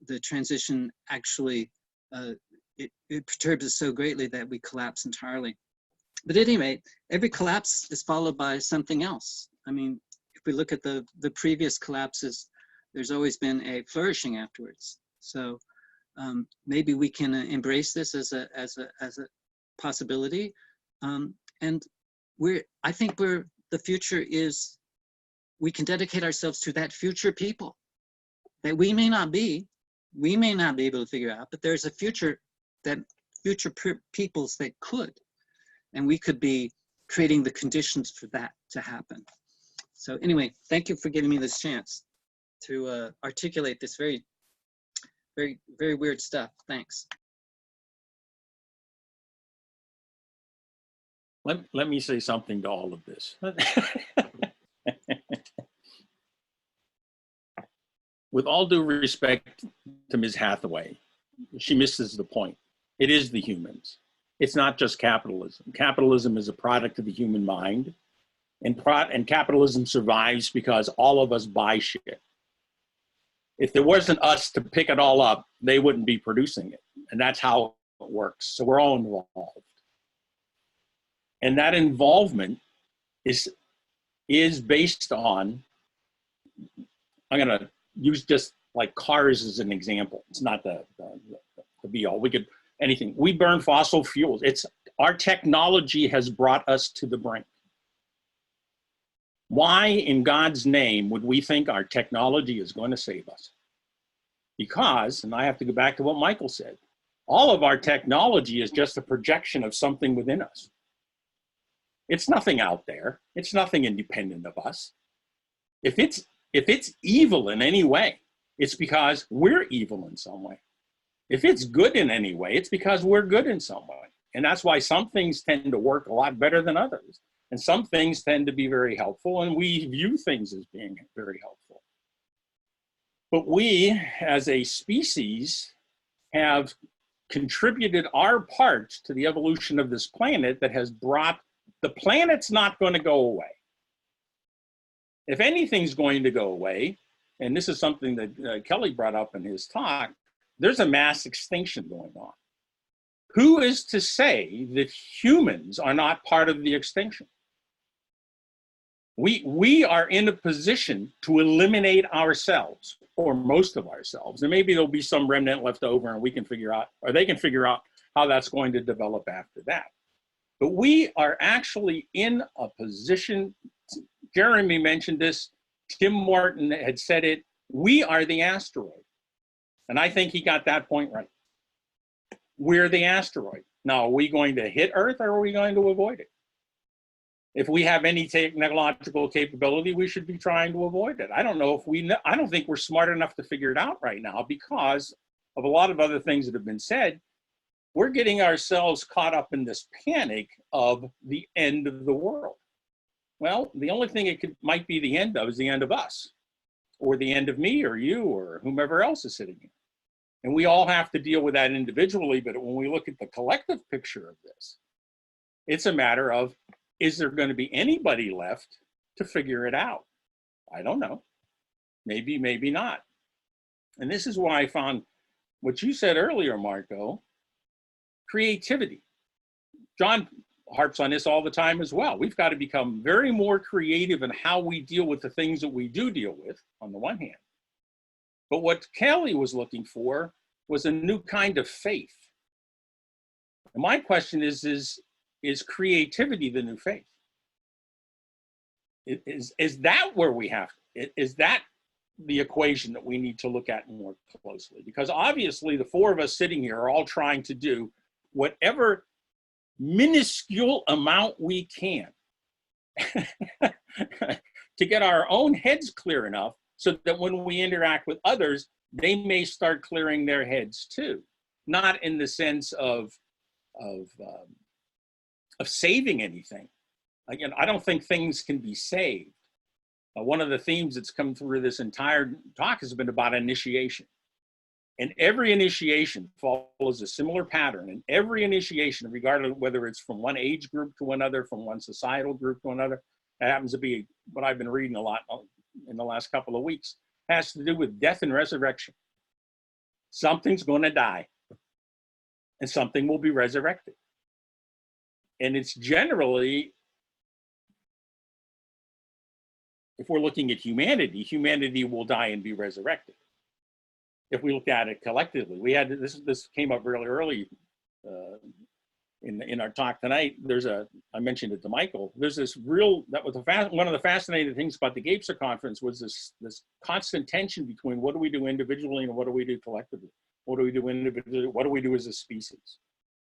the transition actually, it perturbs us so greatly that we collapse entirely. But at any rate, every collapse is followed by something else. I mean, if we look at the previous collapses, there's always been a flourishing afterwards. So maybe we can embrace this as a possibility. And I think the future is, we can dedicate ourselves to that future people that we may not be able to figure out, but there's a future peoples that could, and we could be creating the conditions for that to happen. So anyway, thank you for giving me this chance to articulate this very, very, very weird stuff. Thanks. Let me say something to all of this. With all due respect to Ms. Hathaway, she misses the point. It is the humans. It's not just capitalism. Capitalism is a product of the human mind, and capitalism survives because all of us buy shit. If there wasn't us to pick it all up, they wouldn't be producing it. And that's how it works. So we're all involved. And that involvement is based on, I'm going to use just like cars as an example. It's not the be all. We could, anything. We burn fossil fuels. Our technology has brought us to the brink. Why in God's name would we think our technology is going to save us? Because, and I have to go back to what Michael said, all of our technology is just a projection of something within us. It's nothing out there. It's nothing independent of us. If it's evil in any way, it's because we're evil in some way. If it's good in any way, it's because we're good in some way. And that's why some things tend to work a lot better than others. And some things tend to be very helpful, and we view things as being very helpful. But we, as a species, have contributed our part to the evolution of this planet that has brought, the planet's not going to go away. If anything's going to go away, and this is something that Kelly brought up in his talk, there's a mass extinction going on. Who is to say that humans are not part of the extinction? We are in a position to eliminate ourselves, or most of ourselves, and maybe there'll be some remnant left over and we can figure out, or they can figure out how that's going to develop after that. But we are actually in a position, Jeremy mentioned this, Tim Morton had said it, we are the asteroid. And I think he got that point right. We're the asteroid. Now, are we going to hit Earth or are we going to avoid it? If we have any technological capability, we should be trying to avoid it. I don't know if we know, I don't think we're smart enough to figure it out right now because of a lot of other things that have been said. We're getting ourselves caught up in this panic of the end of the world. Well, the only thing it might be the end of is the end of us, or the end of me or you or whomever else is sitting here. And we all have to deal with that individually, but when we look at the collective picture of this, it's a matter of, is there going to be anybody left to figure it out? I don't know. Maybe, maybe not. And this is why I found what you said earlier, Marco, creativity. John harps on this all the time as well. We've got to become very more creative in how we deal with the things that we do deal with, on the one hand. But what Kelly was looking for was a new kind of faith. And my question is creativity the new faith? Is that where we have, is that the equation that we need to look at more closely? Because obviously the four of us sitting here are all trying to do whatever minuscule amount we can to get our own heads clear enough so that when we interact with others, they may start clearing their heads too. Not in the sense of saving anything. Again, I don't think things can be saved. One of the themes that's come through this entire talk has been about initiation. And every initiation follows a similar pattern. And every initiation, regardless of whether it's from one age group to another, from one societal group to another, that happens to be what I've been reading a lot in the last couple of weeks, has to do with death and resurrection. Something's going to die, and something will be resurrected. And it's generally, if we're looking at humanity, humanity will die and be resurrected. If we look at it collectively, we had this came up really early in our talk tonight. I mentioned it to Michael. There's this real, that was one of the fascinating things about the Gebser Conference was this constant tension between what do we do individually and what do we do collectively? What do we do individually? What do we do as a species?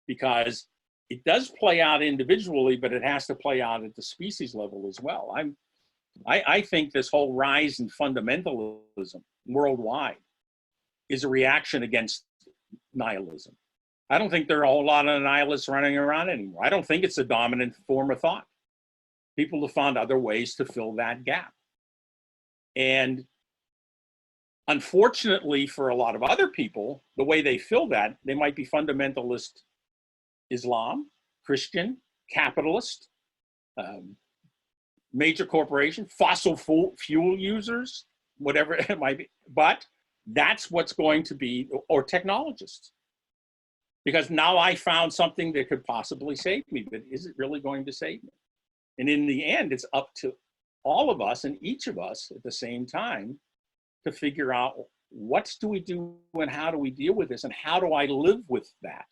Because it does play out individually, but it has to play out at the species level as well. I think this whole rise in fundamentalism worldwide is a reaction against nihilism. I don't think there are a whole lot of nihilists running around anymore. I don't think it's a dominant form of thought. People have found other ways to fill that gap. And unfortunately for a lot of other people, the way they fill that, they might be fundamentalist Islam, Christian, capitalist, major corporation, fossil fuel users, whatever it might be. But that's what's going to be, or technologists. Because now I found something that could possibly save me, but is it really going to save me? And in the end, it's up to all of us and each of us at the same time to figure out what do we do and how do we deal with this and how do I live with that?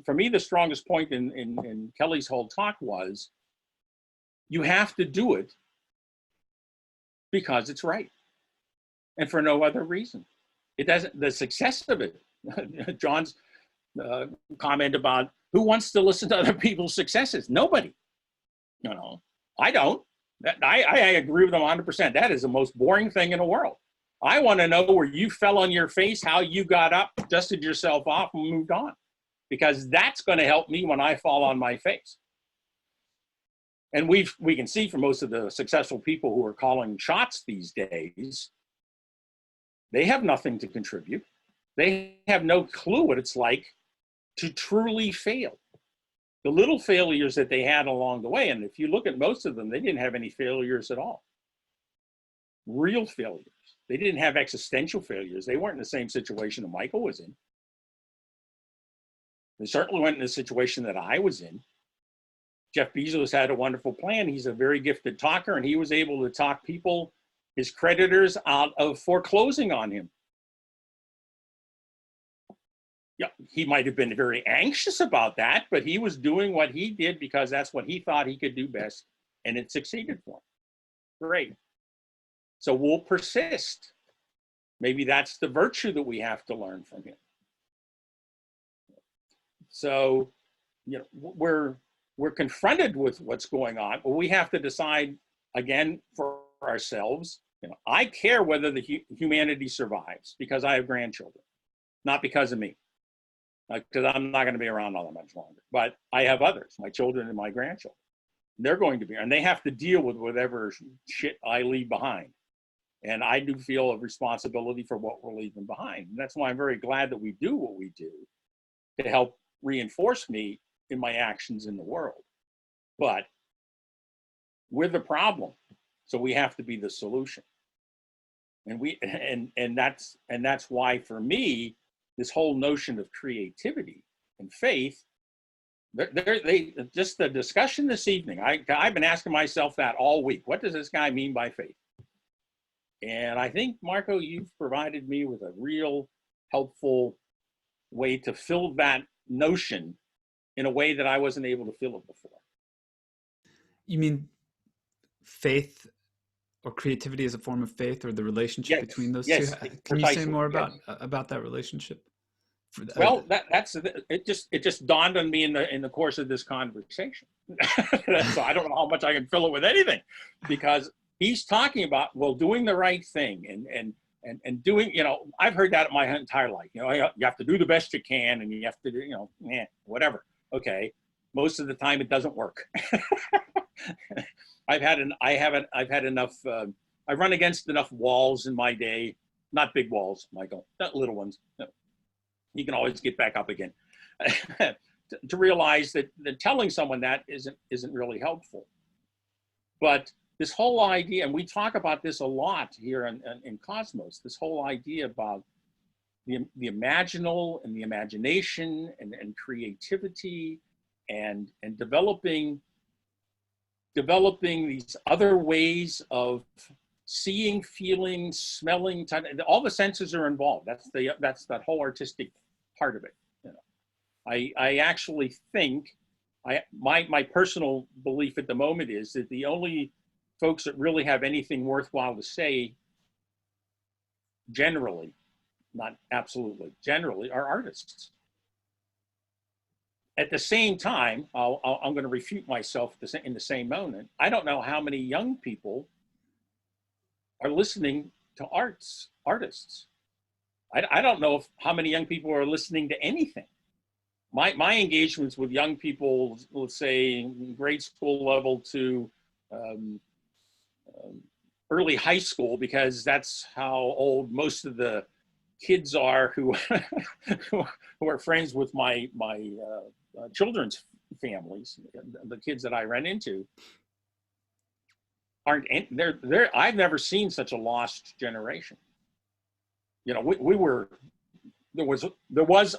For me, the strongest point in Kelly's whole talk was you have to do it because it's right and for no other reason. It doesn't, the success of it, John's comment about who wants to listen to other people's successes? Nobody. I don't. I agree with them 100%. That is the most boring thing in the world. I want to know where you fell on your face, how you got up, dusted yourself off, and moved on. Because that's going to help me when I fall on my face. And we can see from most of the successful people who are calling shots these days, they have nothing to contribute. They have no clue what it's like to truly fail. The little failures that they had along the way, and if you look at most of them, they didn't have any failures at all. Real failures. They didn't have existential failures. They weren't in the same situation that Michael was in. They certainly weren't in the situation that I was in. Jeff Bezos had a wonderful plan. He's a very gifted talker, and he was able to talk people, his creditors, out of foreclosing on him. Yeah, he might have been very anxious about that, but he was doing what he did because that's what he thought he could do best, and it succeeded for him. Great. So we'll persist. Maybe that's the virtue that we have to learn from him. So, we're confronted with what's going on, but we have to decide again for ourselves. I care whether the humanity survives because I have grandchildren, not because of me. Because I'm not going to be around all that much longer. But I have others, my children and my grandchildren. They're going to be, and they have to deal with whatever shit I leave behind. And I do feel a responsibility for what we're leaving behind. And that's why I'm very glad that we do what we do to help reinforce me in my actions in the world. But we're the problem, so we have to be the solution. And that's why for me, this whole notion of creativity and faith, just the discussion this evening, I've been asking myself that all week. What does this guy mean by faith? And I think, Marco, you've provided me with a real helpful way to fill that notion in a way that I wasn't able to fill it before. You mean faith or creativity as a form of faith, or the relationship between those two? Can you say more about that relationship? Well, it just dawned on me in the course of this conversation. So I don't know how much I can fill it with anything, because he's talking about, well, doing the right thing and doing, I've heard that my entire life. You have to do the best you can, and you have to do, whatever. Okay, most of the time it doesn't work. I've run against enough walls in my day, not big walls, Michael, not little ones. No. You can always get back up again. to realize that telling someone that isn't really helpful. But this whole idea, and we talk about this a lot here in Cosmos, this whole idea about the imaginal and the imagination and creativity and developing these other ways of seeing, feeling, smelling, all the senses are involved. That's that whole artistic part of it. I actually think, my personal belief at the moment is that the only folks that really have anything worthwhile to say, generally, not absolutely, generally, are artists. At the same time, I'm going to refute myself in the same moment. I don't know how many young people are listening to artists. I don't know how many young people are listening to anything. My engagements with young people, let's say grade school level to early high school, because that's how old most of the kids are who are friends with my children's families, the kids that I run into, I've never seen such a lost generation. There was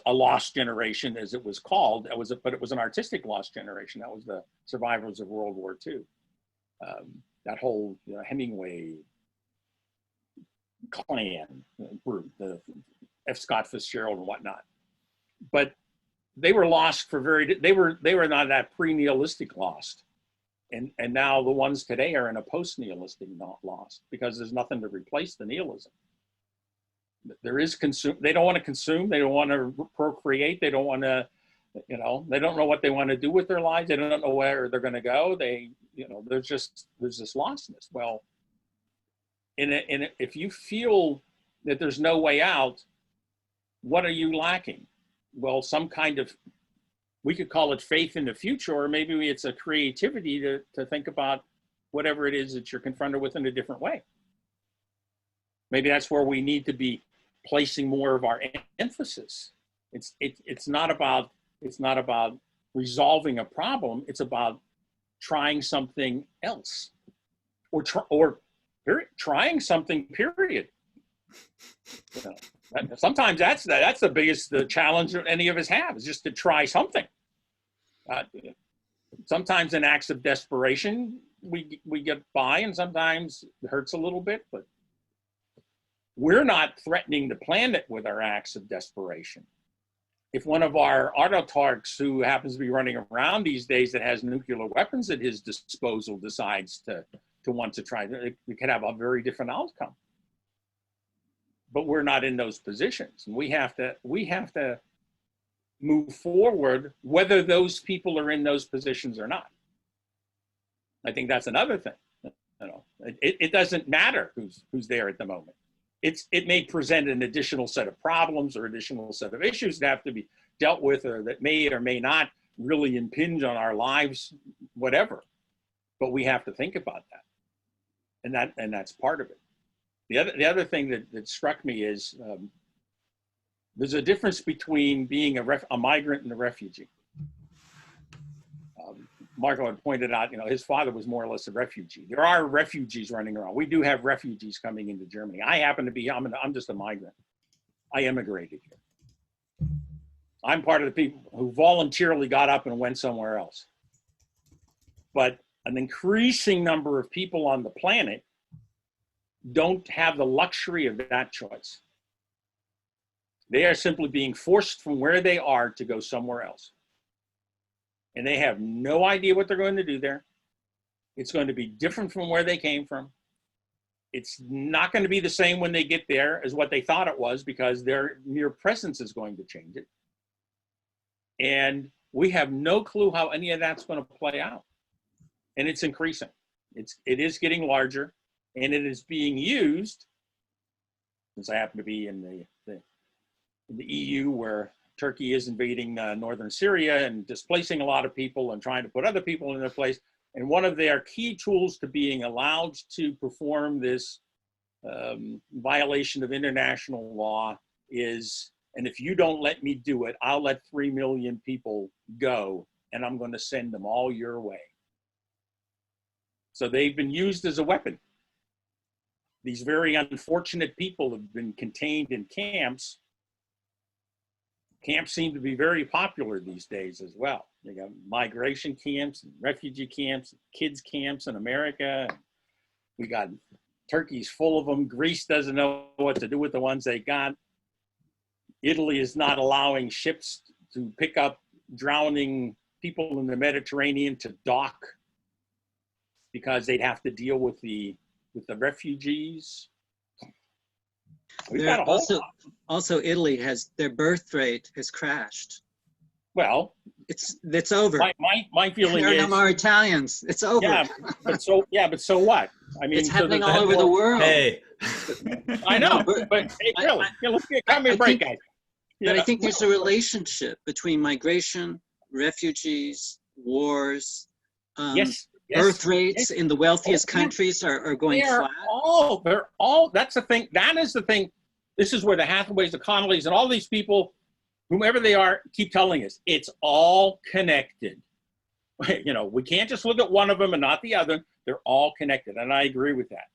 a lost generation, as it was called. But it was an artistic lost generation. That was the survivors of World War II. That whole Hemingway clan group, the F. Scott Fitzgerald and whatnot. But they were lost they were not that pre-nihilistic lost. And now the ones today are in a post-nihilistic lost, because there's nothing to replace the nihilism. There is they don't want to consume, they don't want to procreate, they don't want to, they don't know what they want to do with their lives, they don't know where they're going to go, there's this lostness. Well, if you feel that there's no way out, what are you lacking? Well, some kind of, we could call it faith in the future, or maybe it's a creativity to think about whatever it is that you're confronted with in a different way. Maybe that's where we need to be placing more of our emphasis. It's not about resolving a problem. It's about trying something else, or trying something. Period. Sometimes that's the biggest challenge that any of us have, is just to try something. Sometimes in acts of desperation we get by, and sometimes it hurts a little bit, but we're not threatening the planet with our acts of desperation. If one of our autotarchs, who happens to be running around these days, that has nuclear weapons at his disposal, decides to want to try, it could have a very different outcome. But we're not in those positions, and we have to move forward, whether those people are in those positions or not. I think that's another thing. It doesn't matter who's there at the moment. It may present an additional set of problems or additional set of issues that have to be dealt with, or that may or may not really impinge on our lives, whatever. But we have to think about that, and that's part of it. The other thing that struck me is there's a difference between being a migrant and a refugee. Marco had pointed out, his father was more or less a refugee. There are refugees running around. We do have refugees coming into Germany. I happen to be, I'm just a migrant. I immigrated here. I'm part of the people who voluntarily got up and went somewhere else. But an increasing number of people on the planet don't have the luxury of that choice. They are simply being forced from where they are to go somewhere else. And they have no idea what they're going to do there. It's going to be different from where they came from. It's not going to be the same when they get there as what they thought it was, because their mere presence is going to change it. And we have no clue how any of that's going to play out. And it's increasing. It is getting larger, and it is being used, since I happen to be in the EU, where Turkey is invading northern Syria and displacing a lot of people and trying to put other people in their place. And one of their key tools to being allowed to perform this violation of international law is, and if you don't let me do it, I'll let 3 million people go, and I'm going to send them all your way. So they've been used as a weapon. These very unfortunate people have been contained in camps. Camps seem to be very popular these days as well. They got migration camps, and refugee camps, and kids camps in America. We got Turkey's full of them. Greece doesn't know what to do with the ones they got. Italy is not allowing ships to pick up drowning people in the Mediterranean to dock because they'd have to deal with the refugees. We've got a whole also Italy has, their birth rate has crashed. Well, it's over. My feeling there are is no more Italians. It's over. but so what? I mean, it's happening all over the world. Hey, I know, but hey, really, let's get me a break, guys. But I think there's a relationship between migration, refugees, wars. Yes. Birth rates in the wealthiest countries are going flat. They're all, that's the thing. That is the thing. This is where the Hathaways, the Connollys, and all these people, whomever they are, keep telling us it's all connected. You know, we can't just look at one of them and not the other. They're all connected, and I agree with that.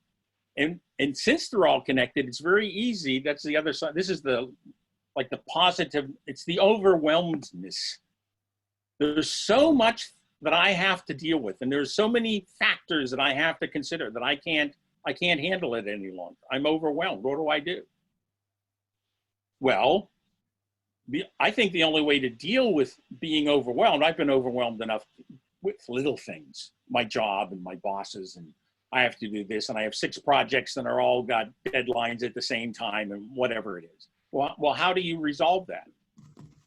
And since they're all connected, it's very easy. That's the other side. This is the positive. It's the overwhelmedness. There's so much that I have to deal with, and there's so many factors that I have to consider that I can't handle it any longer. I'm overwhelmed. What do I do? Well, I think the only way to deal with being overwhelmed, I've been overwhelmed enough with little things, my job and my bosses, and I have to do this, and I have 6 projects and they're all got deadlines at the same time, and whatever it is. Well, how do you resolve that?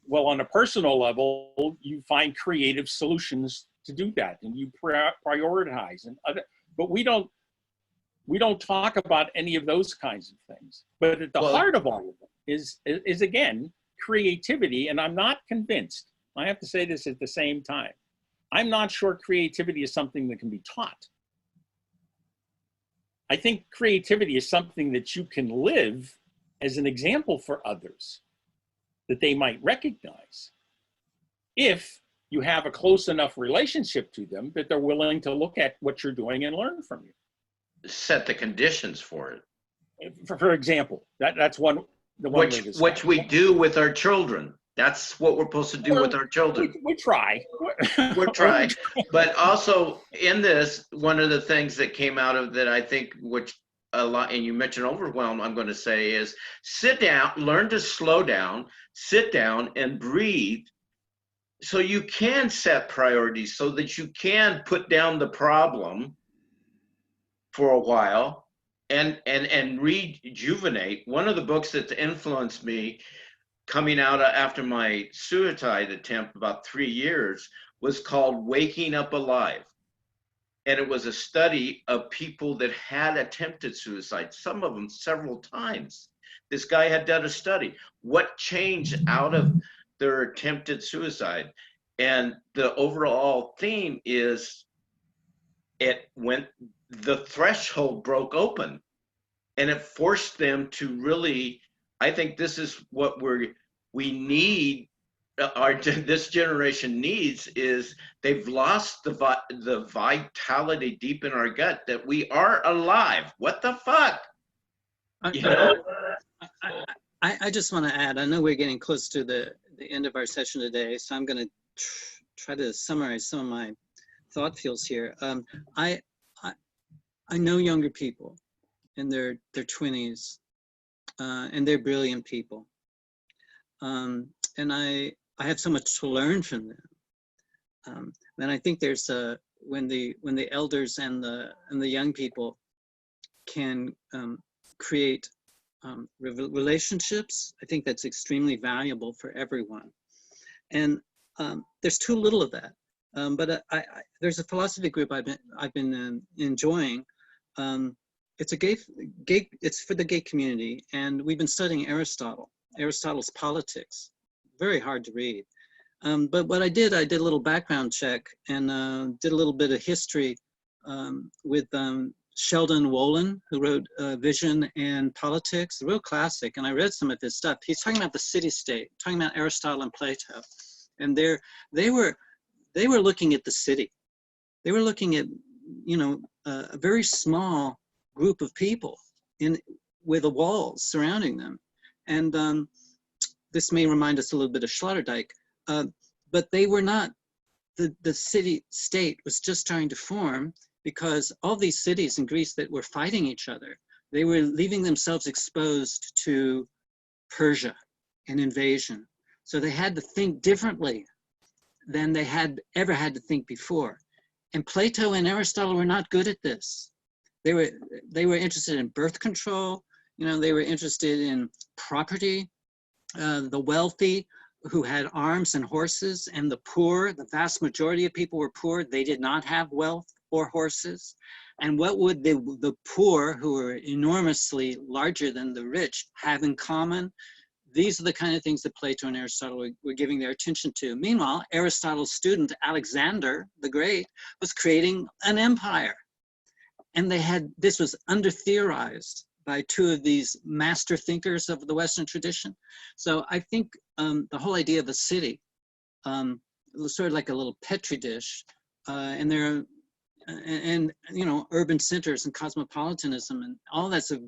Well, on a personal level, you find creative solutions to do that, and you prioritize. But we don't talk about any of those kinds of things. But at the heart of all of it is again creativity, and I'm not convinced. I have to say this at the same time. I'm not sure creativity is something that can be taught. I think creativity is something that you can live as an example for others, that they might recognize if you have a close enough relationship to them that they're willing to look at what you're doing and learn from you. Set the conditions for it. For example, that's one. Which we do with our children. That's what we're supposed to do with our children. We try. We're trying. But also in this, one of the things that came out of that, I think, which a lot, and you mentioned overwhelm, I'm going to say, is sit down, learn to slow down, sit down and breathe, so you can set priorities, so that you can put down the problem for a while and rejuvenate. One of the books that's influenced me coming out after my suicide attempt about 3 years was called Waking Up Alive. And it was a study of people that had attempted suicide, some of them several times. This guy had done a study. What changed out of their attempted suicide? And the overall theme is when the threshold broke open, and it forced them to really, I think this is what we need, this generation needs, is they've lost the vitality deep in our gut that we are alive. What the fuck? You know? I just want to add, I know we're getting close to the end of our session today, so I'm going to try to summarize some of my thought fields here. I know younger people, in their 20s, and they're brilliant people. And I have so much to learn from them. And I think there's when the elders and the young people can create relationships, I think that's extremely valuable for everyone. And there's too little of that. But there's a philosophy group I've been enjoying. It's it's for the gay community, and we've been studying Aristotle's Politics. Very hard to read. But what I did a little background check and did a little bit of history with Sheldon Wolin, who wrote Vision and Politics, a real classic. And I read some of his stuff. He's talking about the city-state, talking about Aristotle and Plato. And they were looking at the city. They were looking at, a very small group of people with the walls surrounding them. And this may remind us a little bit of Sloterdijk, but they were not, the city-state was just starting to form because all these cities in Greece that were fighting each other, they were leaving themselves exposed to Persia and invasion. So they had to think differently than they had ever had to think before. And Plato and Aristotle were not good at this. They were interested in birth control. They were interested in property, the wealthy who had arms and horses, and the poor. The vast majority of people were poor. They did not have wealth or horses. And what would the poor, who were enormously larger than the rich, have in common? These are the kind of things that Plato and Aristotle were giving their attention to. Meanwhile, Aristotle's student, Alexander the Great, was creating an empire. And this was under-theorized by two of these master thinkers of the Western tradition. So I think the whole idea of a city, sort of like a little Petri dish, and urban centers and cosmopolitanism and all that's of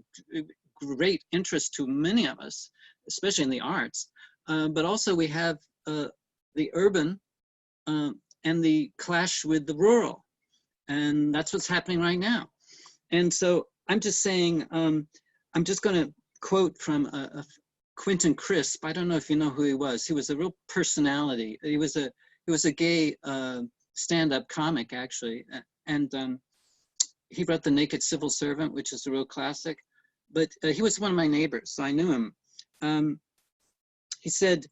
great interest to many of us, especially in the arts. But also we have the urban and the clash with the rural. And that's what's happening right now. And so I'm just saying, I'm just going to quote from Quentin Crisp. I don't know if you know who he was. He was a real personality. He was a gay stand-up comic, actually. And he wrote The Naked Civil Servant, which is a real classic. But he was one of my neighbors, so I knew him. He said,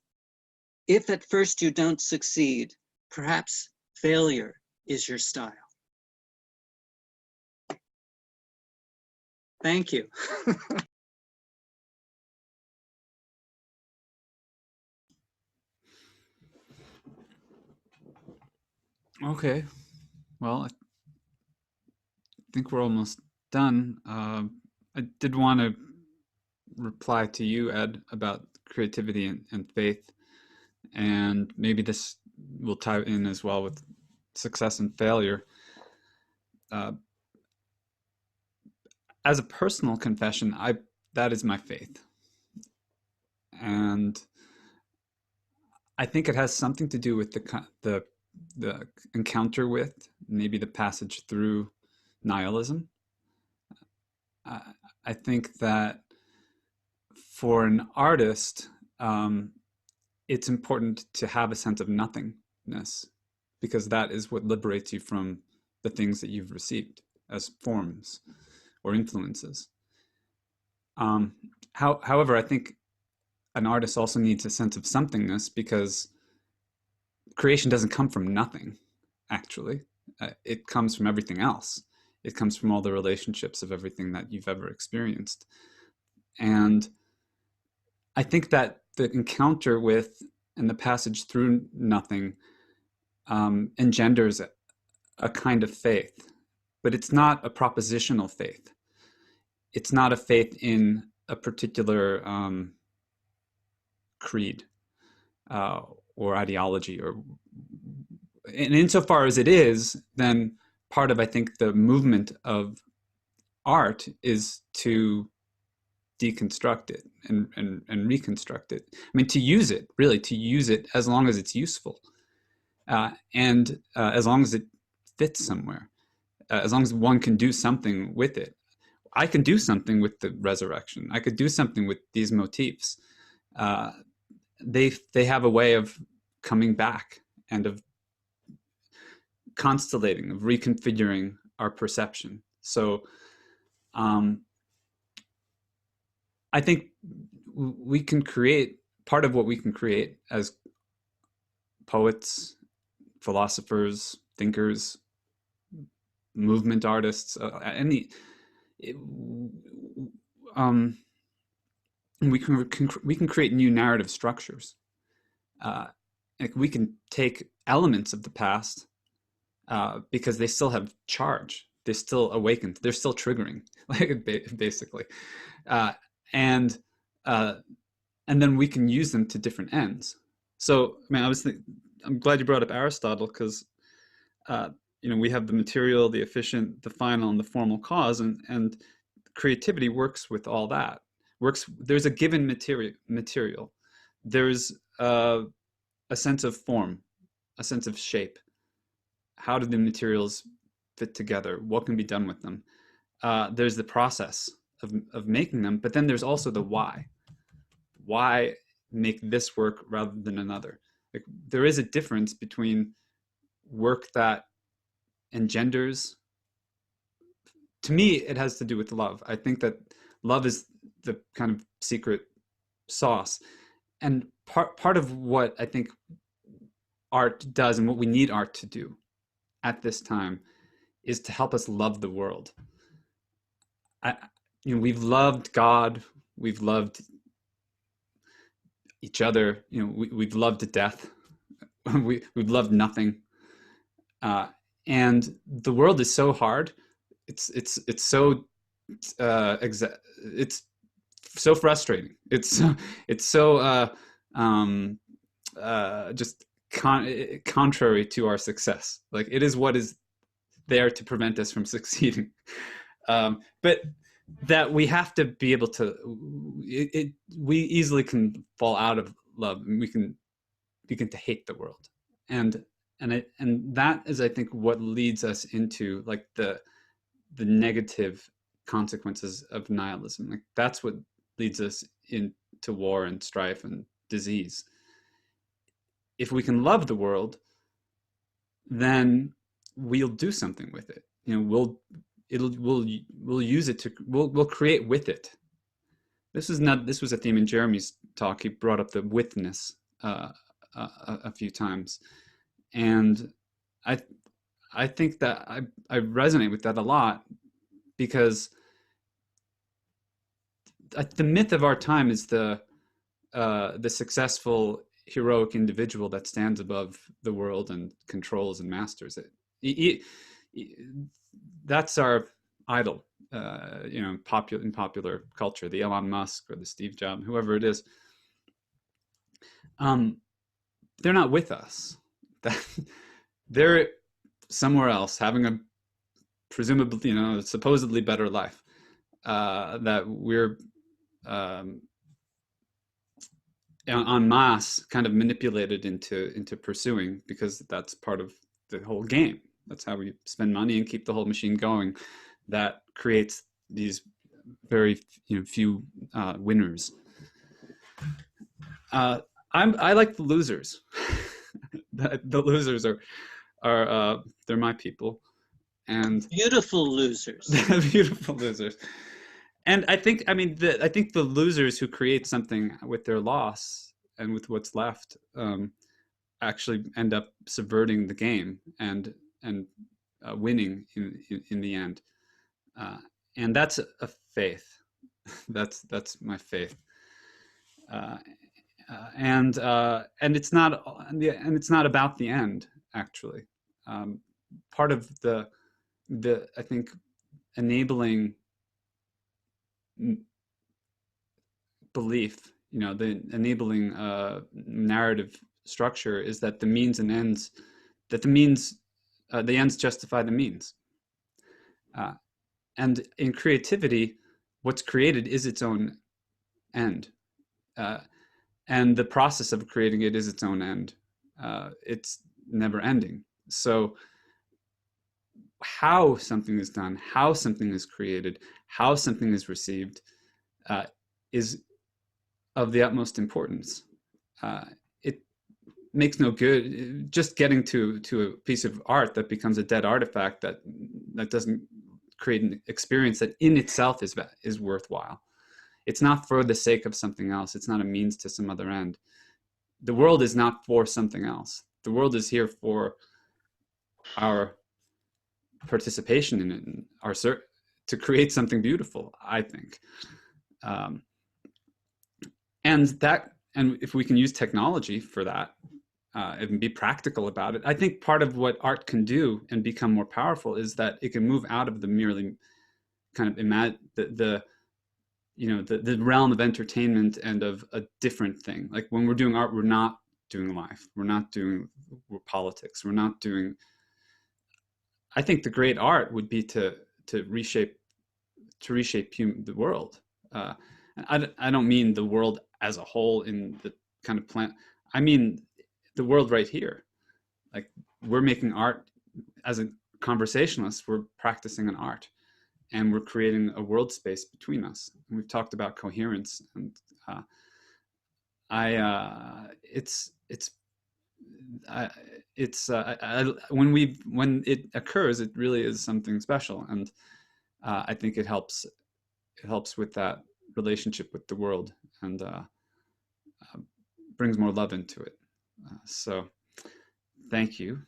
if at first you don't succeed, perhaps failure is your style. Thank you. Okay. Well, I think we're almost done. I did want to reply to you, Ed, about creativity and faith. And maybe this will tie in as well with success and failure. As a personal confession, that is my faith. And I think it has something to do with the encounter with, maybe the passage through nihilism. I think that for an artist, it's important to have a sense of nothingness, because that is what liberates you from the things that you've received as forms or influences. However, I think an artist also needs a sense of somethingness, because creation doesn't come from nothing, actually. It comes from everything else. It comes from all the relationships of everything that you've ever experienced. And I think that the encounter with and the passage through nothing engenders a kind of faith, but it's not a propositional faith. It's not a faith in a particular creed or ideology, and insofar as it is, then part of, I think, the movement of art is to deconstruct it and reconstruct it. I mean, to use it as long as it's useful, and as long as it fits somewhere, as long as one can do something with it. I can do something with the resurrection. I could do something with these motifs. They have a way of coming back and of constellating, of reconfiguring our perception. So I think we can create, part of what we can create as poets, philosophers, thinkers, movement artists, we can create new narrative structures. We can take elements of the past because they still have charge. They're still awakened. They're still triggering, like basically, and then we can use them to different ends. So, I mean, I'm glad you brought up Aristotle, because we have the material, the efficient, the final, and the formal cause, and creativity works with all that. There's a given material. There's a sense of form, a sense of shape. How do the materials fit together? What can be done with them? There's the process of making them, but then there's also the why. Why make this work rather than another? Like, there is a difference between work that engenders. To me, it has to do with love. I think that love is the kind of secret sauce, and part of what I think art does, and what we need art to do at this time, is to help us love the world. We've loved God, we've loved each other, we've loved death, we've loved nothing, and the world is so hard. It's so it's so frustrating. It's so just contrary to our success. Like, it is what is there to prevent us from succeeding. But that we have to be able to. We easily can fall out of love, and we can begin to hate the world, and that is, I think, what leads us into like the negative consequences of nihilism. Like, that's what leads us into war and strife and disease. If we can love the world, then we'll do something with it. We'll use it to, we'll create with it. This was a theme in Jeremy's talk. He brought up the withness a few times, and I think that I resonate with that a lot, because the myth of our time is the successful, heroic individual that stands above the world and controls and masters it. That's our idol, in popular culture, the Elon Musk or the Steve Jobs, whoever it is. They're not with us. They're somewhere else, having a presumably, supposedly better life that we're en masse kind of manipulated into pursuing, because that's part of the whole game. That's how we spend money and keep the whole machine going. That creates these very few winners. I like the losers. The losers are they're my people, and beautiful losers. Beautiful losers. And I think the losers who create something with their loss and with what's left actually end up subverting the game and winning in the end. And that's a faith. That's my faith. And it's not about the end, actually. Part of the I think enabling belief, the enabling narrative structure, is that the means and ends, that the ends justify the means. And in creativity, what's created is its own end. And the process of creating it is its own end. It's never ending. So how something is done, how something is created, how something is received, is of the utmost importance. It makes no good just getting to a piece of art that becomes a dead artifact that doesn't create an experience that in itself is worthwhile. It's not for the sake of something else. It's not a means to some other end. The world is not for something else. The world is here for our participation in it, and to create something beautiful, I think. And if we can use technology for that, and be practical about it, I think part of what art can do and become more powerful is that it can move out of the merely kind of the realm of entertainment and of a different thing. Like when we're doing art, we're not doing life. We're not doing politics. We're not doing. I think the great art would be to reshape the world. I don't mean the world as a whole in the kind of plan. I mean the world right here. Like we're making art as a conversationalist. We're practicing an art, and we're creating a world space between us. And we've talked about coherence, and when it occurs, it really is something special, and I think it helps with that relationship with the world, and brings more love into it. So thank you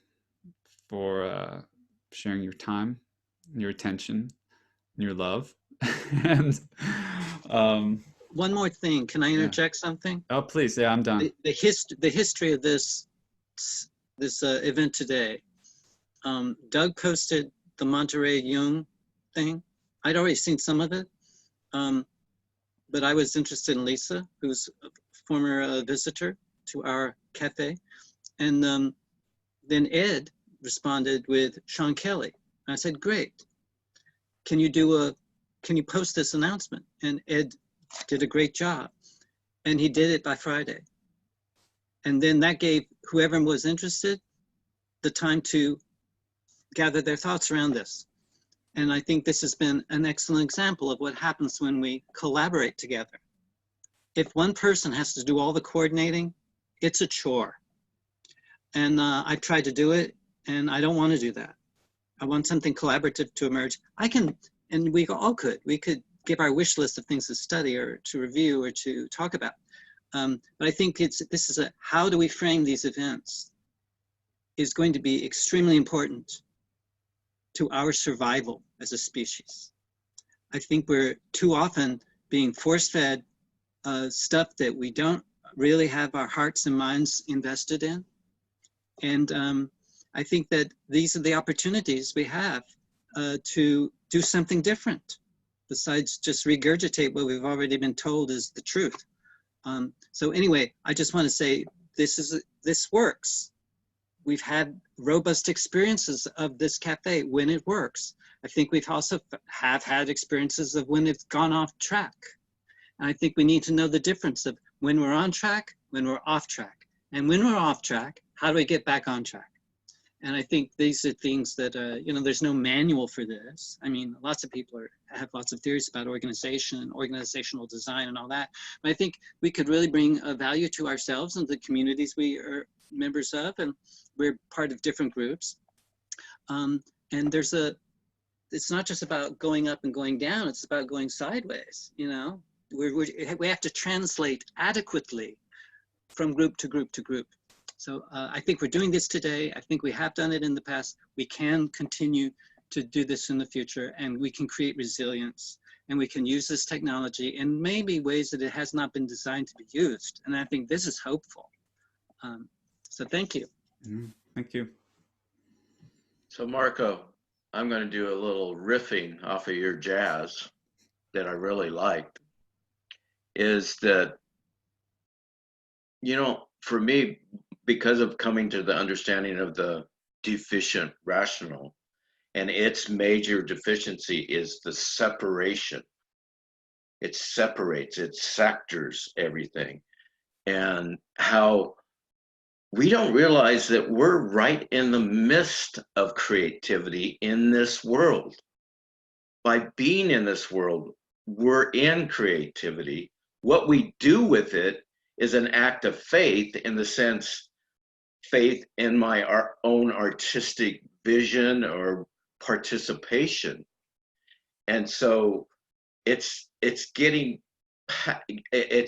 for sharing your time, your attention, your love. And one more thing, can I interject something? Oh, please. Yeah, I'm done. The history of this event today. Doug posted the Monterey Jung thing. I'd already seen some of it, but I was interested in Lisa, who's a former visitor to our cafe, and then Ed responded with Sean Kelly. And I said, great. Can you post this announcement? And Ed did a great job, and he did it by Friday. And then that gave whoever was interested the time to gather their thoughts around this. And I think this has been an excellent example of what happens when we collaborate together. If one person has to do all the coordinating, it's a chore. And I've tried to do it, and I don't want to do that. I want something collaborative to emerge. And we all could. We could give our wish list of things to study or to review or to talk about. But I think this is how do we frame these events is going to be extremely important to our survival as a species. I think we're too often being force-fed stuff that we don't really have our hearts and minds invested in. And I think that these are the opportunities we have to do something different besides just regurgitate what we've already been told is the truth. So anyway, I just want to say this works. We've had robust experiences of this cafe when it works. I think we've also have had experiences of when it's gone off track. And I think we need to know the difference of when we're on track, when we're off track. And when we're off track, how do we get back on track? And I think these are things that, there's no manual for this. I mean, lots of people have lots of theories about organization and organizational design and all that. But I think we could really bring a value to ourselves and the communities we are members of, and we're part of different groups. And it's not just about going up and going down, it's about going sideways, We have to translate adequately from group to group to group. So I think we're doing this today. I think we have done it in the past. We can continue to do this in the future, and we can create resilience, and we can use this technology in maybe ways that it has not been designed to be used. And I think this is hopeful. So thank you. Thank you. So Marco, I'm going to do a little riffing off of your jazz that I really liked. Is that, for me, because of coming to the understanding of the deficient rational, and its major deficiency is the separation. It separates, it sectors everything. And how we don't realize that we're right in the midst of creativity in this world. By being in this world, we're in creativity. What we do with it is an act of faith, in the sense, faith in my own artistic vision or participation. And so it's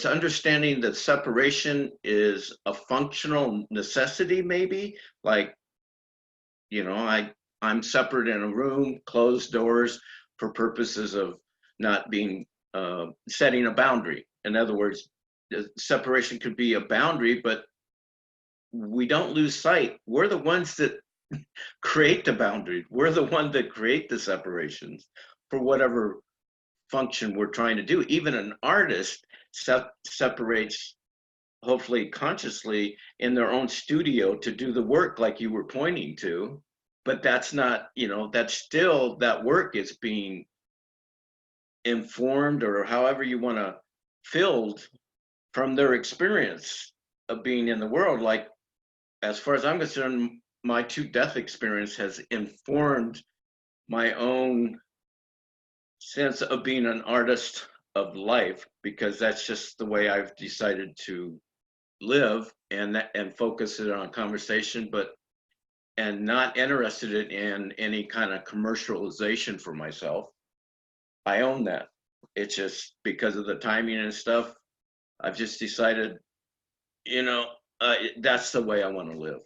understanding that separation is a functional necessity, maybe. Like, you know, I'm separate in a room, closed doors, for purposes of not being setting a boundary. In other words, separation could be a boundary, but we don't lose sight. We're the ones that create the boundary. We're the ones that create the separations for whatever function we're trying to do. Even an artist separates, hopefully consciously, in their own studio to do the work, like you were pointing to. But that's not, you know, that's still, that work is being informed, or however you want to, filled from their experience of being in the world. Like, as far as I'm concerned, my death experience has informed my own sense of being an artist of life, because that's just the way I've decided to live, and focus it on conversation, and not interested in any kind of commercialization for myself. I own that. It's just because of the timing and stuff, I've just decided, you know, that's the way I want to live.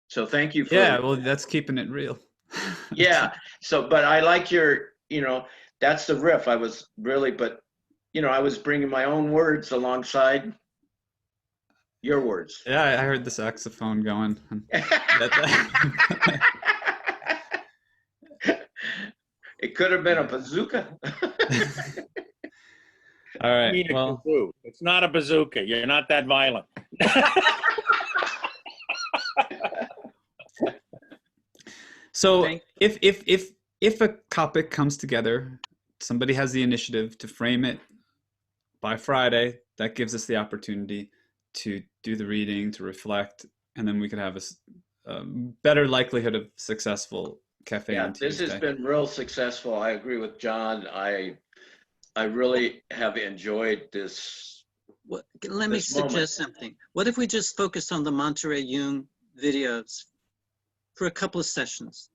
So thank you for. Yeah, well, that's keeping it real. Yeah. So, but I like your, you know, that's the riff. I was really, but, you know, I was bringing my own words alongside your words. Yeah, I heard the saxophone going. It could have been a bazooka. All right. Well, it's not a bazooka. You're not that violent. So if a topic comes together, somebody has the initiative to frame it by Friday, that gives us the opportunity to do the reading, to reflect, and then we could have a better likelihood of successful cafe. Yeah, on Tuesday. This has been real successful. I agree with John. I really have enjoyed this. Let me suggest something. What if we just focus on the Monterey Jung videos for a couple of sessions?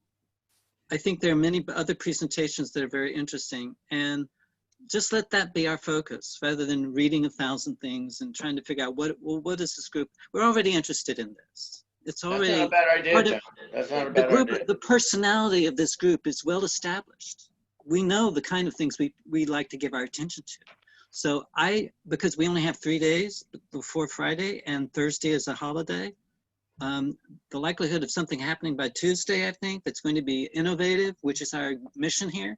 I think there are many other presentations that are very interesting, and just let that be our focus rather than reading 1,000 things and trying to figure out what is this group. We're already interested in this. It's already. That's not a bad idea, John. That's not a bad idea. The personality of this group is well established. We know the kind of things we like to give our attention to. So because we only have 3 days before Friday and Thursday is a holiday, the likelihood of something happening by Tuesday, I think, that's going to be innovative, which is our mission here,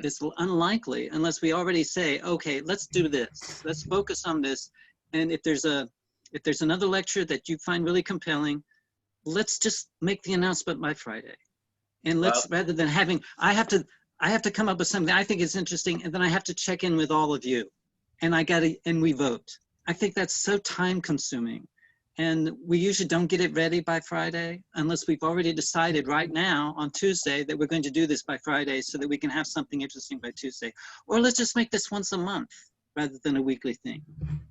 is unlikely unless we already say, okay, let's do this. Let's focus on this. And if there's another lecture that you find really compelling, let's just make the announcement by Friday. And rather than having, I have to come up with something I think is interesting, and then I have to check in with all of you, and we vote. I think that's so time consuming. And we usually don't get it ready by Friday unless we've already decided right now on Tuesday that we're going to do this by Friday so that we can have something interesting by Tuesday. Or let's just make this once a month rather than a weekly thing.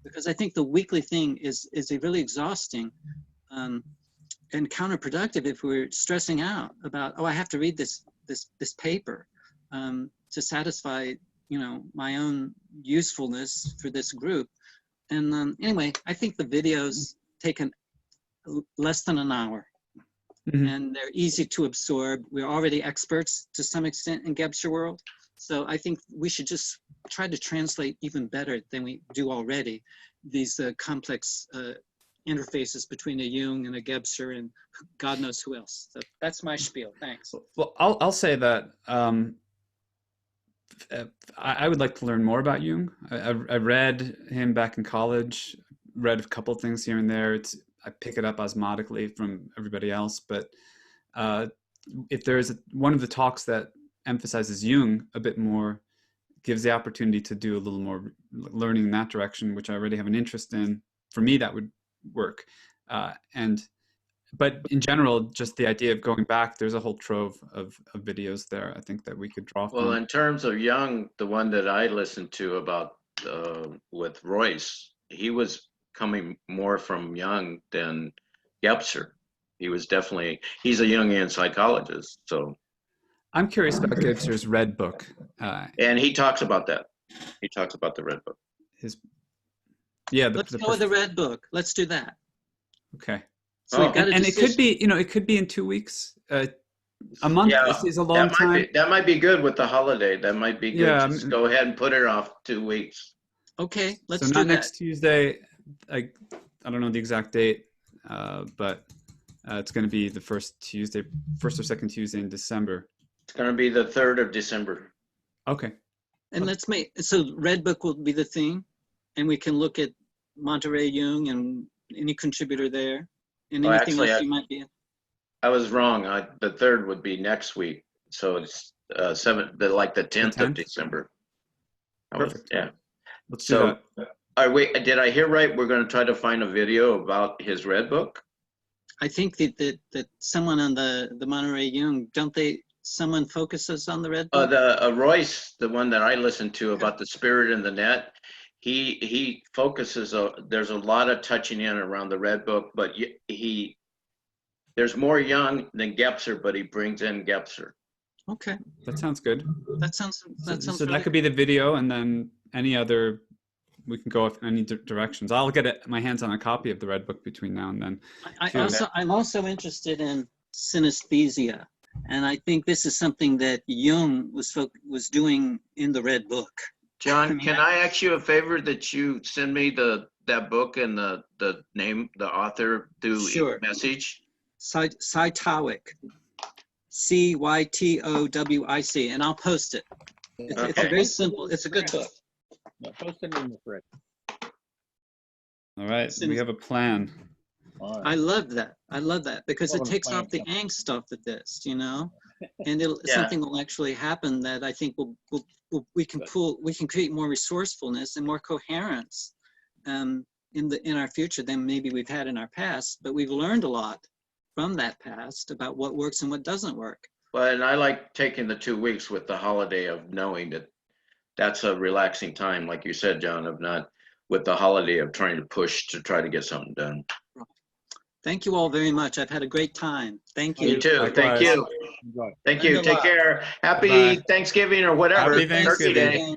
Because I think the weekly thing is a really exhausting and counterproductive if we're stressing out about, oh, I have to read this paper to satisfy, you know, my own usefulness for this group. And anyway, I think the videos take less than an hour, and they're easy to absorb. We're already experts to some extent in Gebser world, so I think we should just try to translate even better than we do already these complex interfaces between a Jung and a Gebser and God knows who else. So that's my spiel. Thanks. Well, I'll say that I would like to learn more about Jung. I read him back in college. Read a couple of things here and there. I pick it up osmotically from everybody else, but if there's one of the talks that emphasizes Jung a bit more, gives the opportunity to do a little more learning in that direction, which I already have an interest in. For me, that would work. But in general, just the idea of going back, there's a whole trove of videos there, I think, that we could draw from. Well, in terms of Jung, the one that I listened to about with Royce, he was coming more from Jung than Gebser. He's a Jungian psychologist. So I'm curious about Gebser's Red Book. And he talks about that. He talks about the Red Book. Let's go with the Red Book. Let's do that. Okay. So we've got and it could be, it could be in 2 weeks. A month is a long time. That might be good with the holiday. That might be good. Yeah, just go ahead and put it off 2 weeks. Okay, let's do that. So not next Tuesday. I don't know the exact date, but it's going to be the first or second Tuesday in December. It's going to be the 3rd of December. Okay. And so Red Book will be the theme, and we can look at Monterey Jung and any contributor there, and anything else you might be in. I was wrong. The 3rd would be next week, so it's the 10th of December. Perfect. Yeah. Let's do that. Did I hear right? We're going to try to find a video about his Red Book. I think that someone on the Monterey Jung, someone focuses on the Red Book? Royce, the one that I listened to about the spirit in the net, he focuses, there's a lot of touching in around the Red Book, but there's more Jung than Gebser, but he brings in Gebser. Okay. That sounds good. That sounds so that could be the video, and then any other, we can go in any directions. I'll get my hands on a copy of the Red Book between now and then. I'm also interested in synesthesia. And I think this is something that Jung was doing in the Red Book. John, can I ask you a favor that you send me that book and the name, the author through message? Cytowic. Cytowic, and I'll post it. It's very simple. It's a good book. Yeah, post it in the thread. All right, we have a plan. Right. I love that because it takes off the angst off of this, and something will actually happen that I think we can create more resourcefulness and more coherence in our future than maybe we've had in our past. But we've learned a lot from that past about what works and what doesn't work. Well, and I like taking the 2 weeks with the holiday of knowing that that's a relaxing time, like you said, John, of not with the holiday of trying to push to try to get something done. Thank you all very much. I've had a great time. Thank you. You too. Likewise. Thank you. Thank you. Take care. Happy Thanksgiving or whatever. Happy Thanksgiving. Turkey Day.